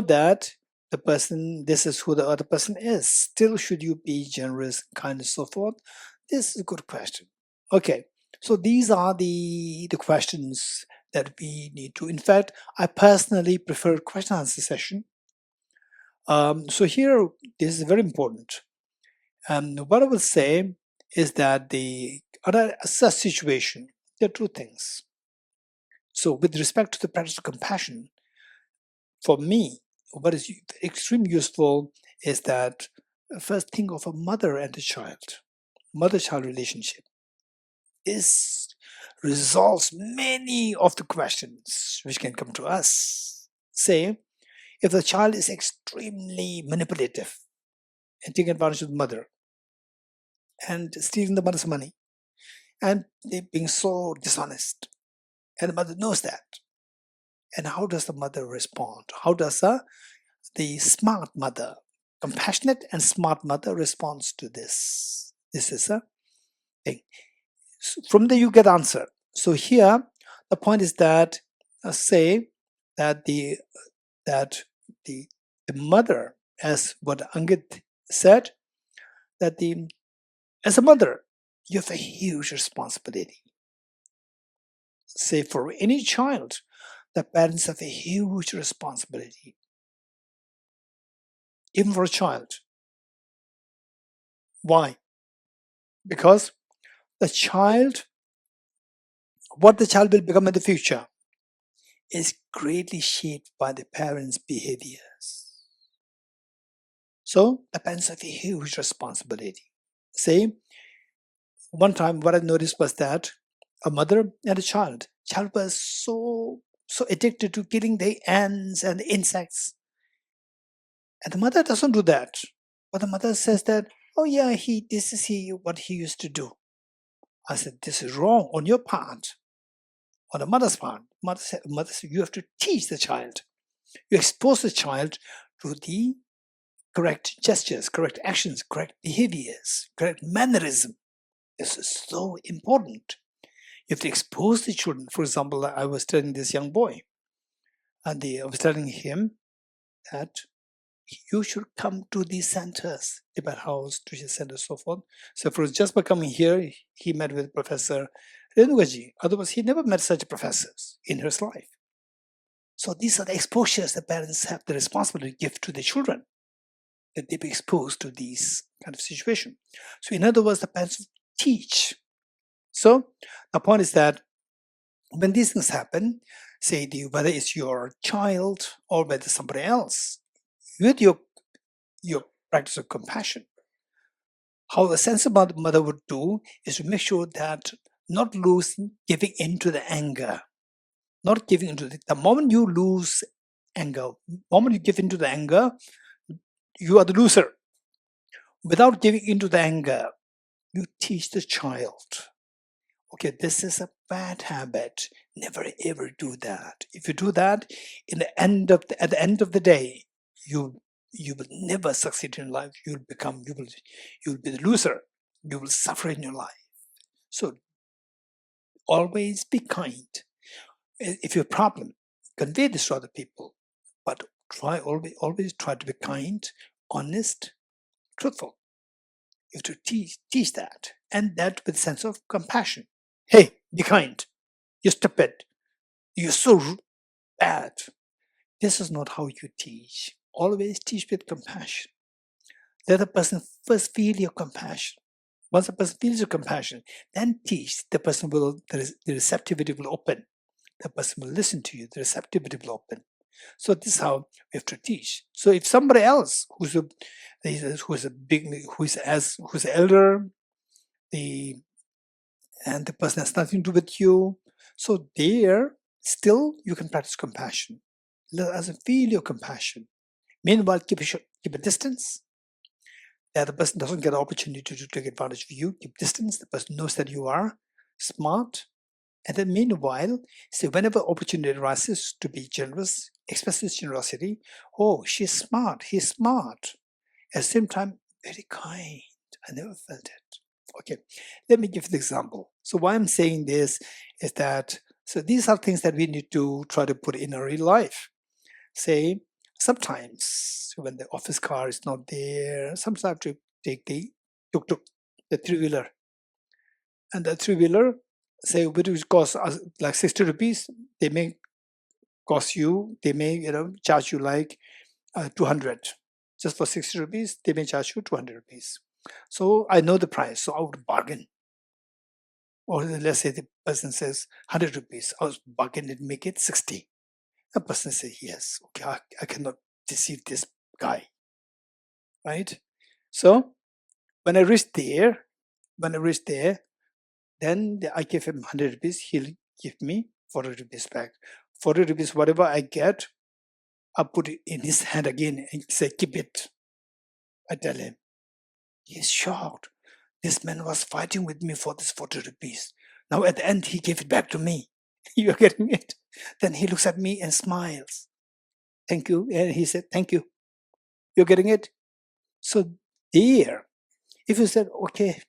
Speaker 2: that the person, this is who the other person is, still should you be generous, kind, and so forth? This is a good question. Okay, so these are the questions that we need to. In fact, I personally prefer question answer session. So here, this is very important. What I will say is that under such situation, there are 2 things. So with respect to the practice of compassion, for me, what is extremely useful is that first think of a mother and a child, mother-child relationship. This resolves many of the questions which can come to us. Say, if the child is extremely manipulative and taking advantage of the mother and stealing the mother's money and being so dishonest, and the mother knows that, and how does the mother respond? How does the smart mother, compassionate and smart mother, responds to this? This is a thing. So from there you get answer. So here the point is that say that the mother, as what Angit said, that as a mother you have a huge responsibility. Say for any child, the parents have a huge responsibility. Even for a child. Why? Because what the child will become in the future is greatly shaped by the parents' behaviors. So the parents have a huge responsibility. Say, one time what I noticed was that a mother and a child was so addicted to killing the ants and the insects. And the mother doesn't do that. But the mother says that, oh yeah, this is what he used to do. I said, this is wrong on your part. on the mother's part. Mother said, you have to teach the child. You expose the child to the correct gestures, correct actions, correct behaviors, correct mannerism. This is so important. You have to expose the children. For example, I was telling this young boy, and I was telling him that you should come to these centers, Tibet House, Tushita Center, so forth. So for just by coming here, he met with Professor Renwaji. Otherwise, he never met such professors in his life. So these are the exposures the parents have the responsibility to give to the children, that they be exposed to these kind of situations. So in other words, the parents teach. So the point is that when these things happen, say whether it's your child or whether somebody else, with your practice of compassion, how a sensible mother would do is to make sure that not losing giving into the anger, not giving into the moment you lose anger, moment you give into the anger, you are the loser. Without giving into the anger, you teach the child, okay, this is a bad habit. Never ever do that. If you do that, at the end of the day, you will never succeed in life. You'll be the loser. You will suffer in your life. So always be kind. If you have a problem, convey this to other people, but always try to be kind, honest, truthful. You have to teach that, and that with sense of compassion. Hey, be kind. You're stupid. You're so bad. This is not how you teach. Always teach with compassion. Let the person first feel your compassion. Once the person feels your compassion, then teach. The receptivity will open. The person will listen to you. The receptivity will open. So this is how we have to teach. So if somebody else who's elder, and the person has nothing to do with you, so there still you can practice compassion. Let us feel your compassion. Meanwhile, keep a distance. That the person doesn't get an opportunity to take advantage of you. Keep distance. The person knows that you are smart. And then meanwhile, so whenever opportunity arises to be generous, express this generosity. Oh, she's smart. He's smart. At the same time, very kind. I never felt it. Okay, let me give an example. So why I'm saying this is that, so these are things that we need to try to put in our real life. Say, sometimes when the office car is not there, sometimes I have to take the tuk-tuk, the three-wheeler. And the three-wheeler, say, which costs like 60 rupees, they may cost you, they may charge you like 200. Just for 60 rupees, they may charge you 200 rupees. So I know the price, so I would bargain. Or let's say the person says 100 rupees, I was bargain and make it 60. The person says, yes, okay, I cannot deceive this guy, right? So when I reach there, then I give him 100 rupees, he'll give me 40 rupees back. 40 rupees, whatever I get, I put it in his hand again and say, keep it. I tell him. He's shocked. This man was fighting with me for this 40 rupees. Now at the end, he gave it back to me. You're getting it? Then he looks at me and smiles. Thank you. And he said, thank you. You're getting it? So there, if you said, okay,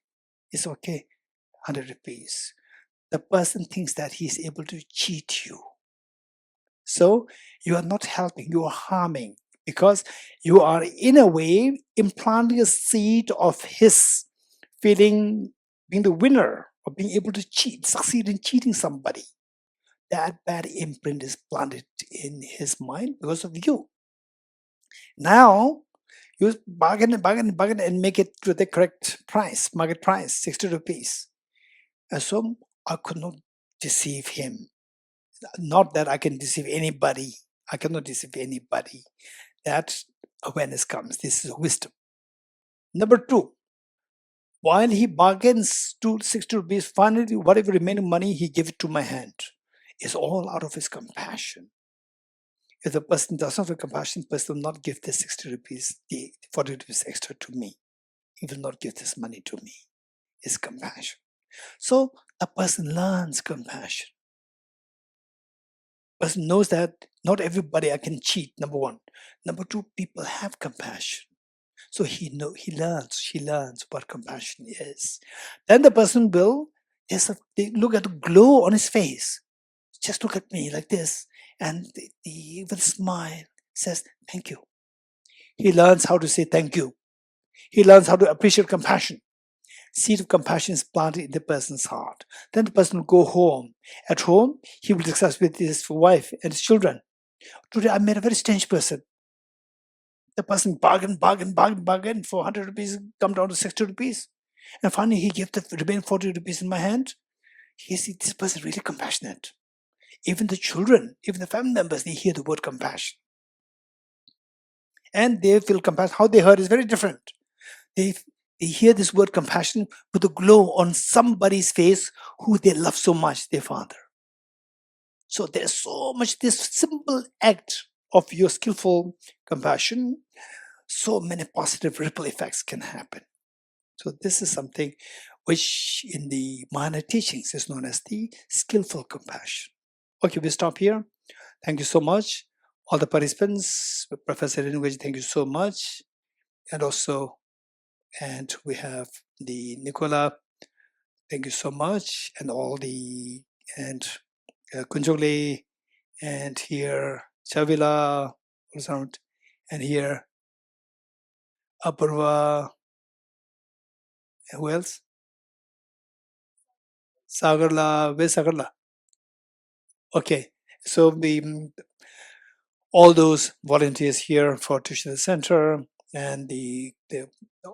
Speaker 2: it's okay, 100 rupees, the person thinks that he's able to cheat you. So you are not helping, you are harming, because you are in a way implanting a seed of his feeling being the winner or being able to succeed in cheating somebody. That bad imprint is planted in his mind because of you. Now you bargain and make it to the correct price, market price, 60 rupees. And so I could not deceive him. Not that I can deceive anybody. I cannot deceive anybody. That awareness comes. This is wisdom. Number two, while he bargains to 60 rupees, finally, whatever remaining money, he gave it to my hand. It's all out of his compassion. If the person does not have compassion, the person will not give the 60 rupees, the 40 rupees extra to me. He will not give this money to me. It's compassion. So a person learns compassion. Person knows that not everybody I can cheat, number one. Number two, people have compassion. So he learns what compassion is. Then the person will, they look at the glow on his face. Just look at me like this. And with a smile says, thank you. He learns how to say thank you. He learns how to appreciate compassion. Seed of compassion is planted in the person's heart. Then the person will go home. At home, he will discuss with his wife and his children. Today I met a very strange person. The person bargained for 100 rupees, come down to 60 rupees. And finally, he gave the remaining 40 rupees in my hand. He said, this person is really compassionate. Even the children, even the family members, they hear the word compassion. And they feel compassion. How they heard is very different. They hear this word compassion with a glow on somebody's face who they love so much, their father. So there's so much, this simple act of your skillful compassion, so many positive ripple effects can happen. So this is something which in the Mahayana teachings is known as the skillful compassion. Okay, we stop here. Thank you so much. All the participants, Professor Rinweji, thank you so much. And we have the Nicola, thank you so much. And Kunjole, and here Chavila, and here Apurva, who else? Sagarla, where's Sagarla? Okay, so all those volunteers here for Tushita Center and the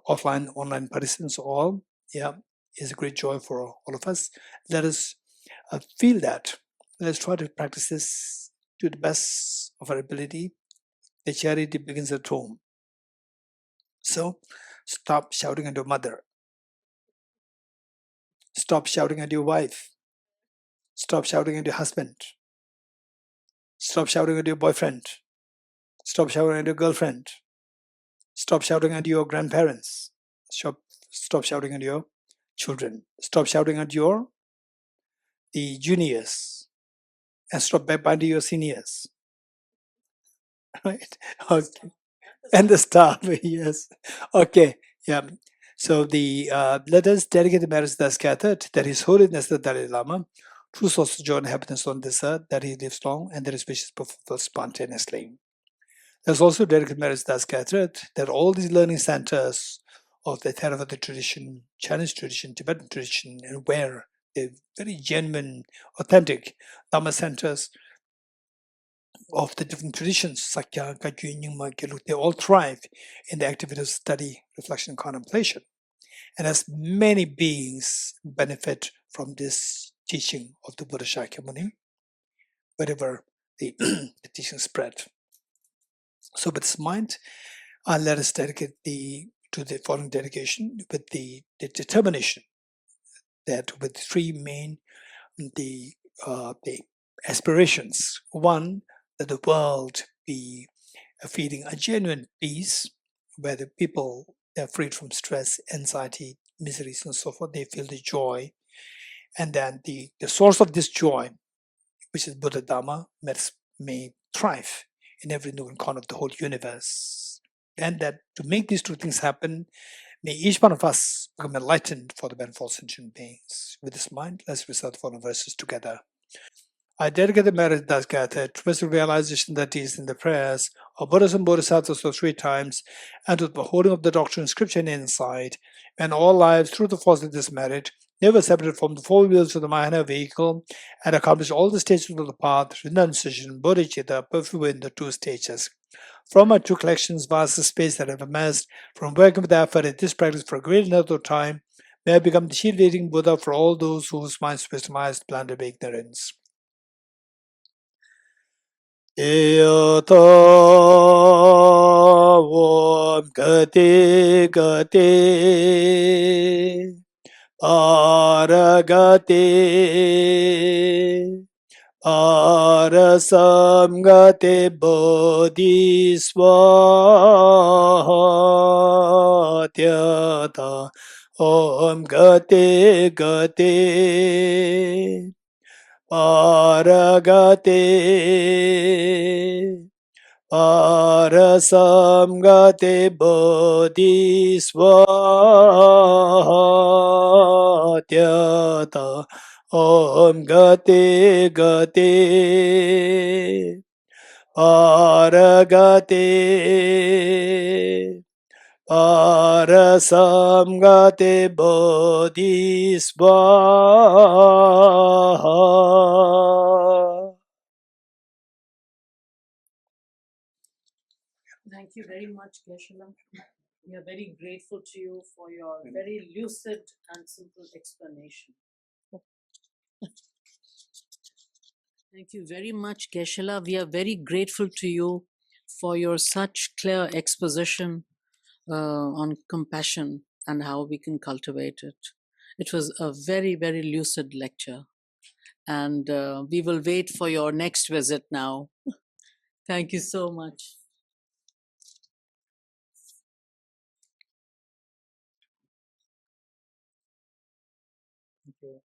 Speaker 2: offline, online participants, all, is a great joy for all of us. Let us feel that. Let's try to practice this to the best of our ability. The charity begins at home. So stop shouting at your mother. Stop shouting at your wife. Stop shouting at your husband. Stop shouting at your boyfriend. Stop shouting at your girlfriend. Stop shouting at your grandparents. Stop shouting at your children. Stop shouting at the juniors. And stop backbiting your seniors. Right? Okay. And the staff, yes. Okay, yeah. So let us dedicate the marriage that's gathered, that His Holiness the Dalai Lama, true source of joy and happiness on this earth, that he lives long and that his wishes be fulfilled spontaneously. There's also dedicated marriage that's gathered, that all these learning centers of the Theravada tradition, Chinese tradition, Tibetan tradition, and where they're very genuine, authentic Dhamma centers of the different traditions, Sakya, Kagyu, Nyingma, Gelug, they all thrive in the activity of study, reflection, and contemplation. And as many beings benefit from this teaching of the Buddha Shakyamuni, wherever the teaching spread. So with this mind, let us dedicate to the following dedication with the determination that with three main the aspirations. One, that the world be feeling a genuine peace, where the people are freed from stress, anxiety, miseries, and so forth. They feel the joy, and then the source of this joy, which is Buddha Dhamma, may thrive in every nook and corner of the whole universe. And that to make these two things happen, may each one of us become enlightened for the benefit of sentient beings. With this mind, let's recite the following verses together. I dedicate the merit thus gathered to the realization that is in the prayers of Buddhas and Bodhisattvas for 3 times, and to the beholding of the doctrine, scripture, and insight, and all lives through the force of this merit, never separated from the 4 wheels of the Mahayana vehicle, and accomplish all the stages of the path, renunciation, bodhicitta, perfect in the 2 stages. From our 2 collections, vast space that have amassed, from working with effort at this practice for a great length of time, may I become the shield-leading Buddha for all those whose minds wisdomized blinded by ignorance. Eyoto Om Gati Gati Paragati Parasam Gati Bodhiswatyata Om Gati Gati paragate parasamgate bodhisvatyata om gate gate paragate parasamgate bodhisvaha.
Speaker 1: Thank you very much, Geshe-la. We are very grateful to you for your very lucid and simple explanation. Thank you very much, Geshe-la. We are very grateful to you for your such clear exposition on compassion and how we can cultivate it. It was a very, very lucid lecture. And we will wait for your next visit now. Thank you so much. Thank you.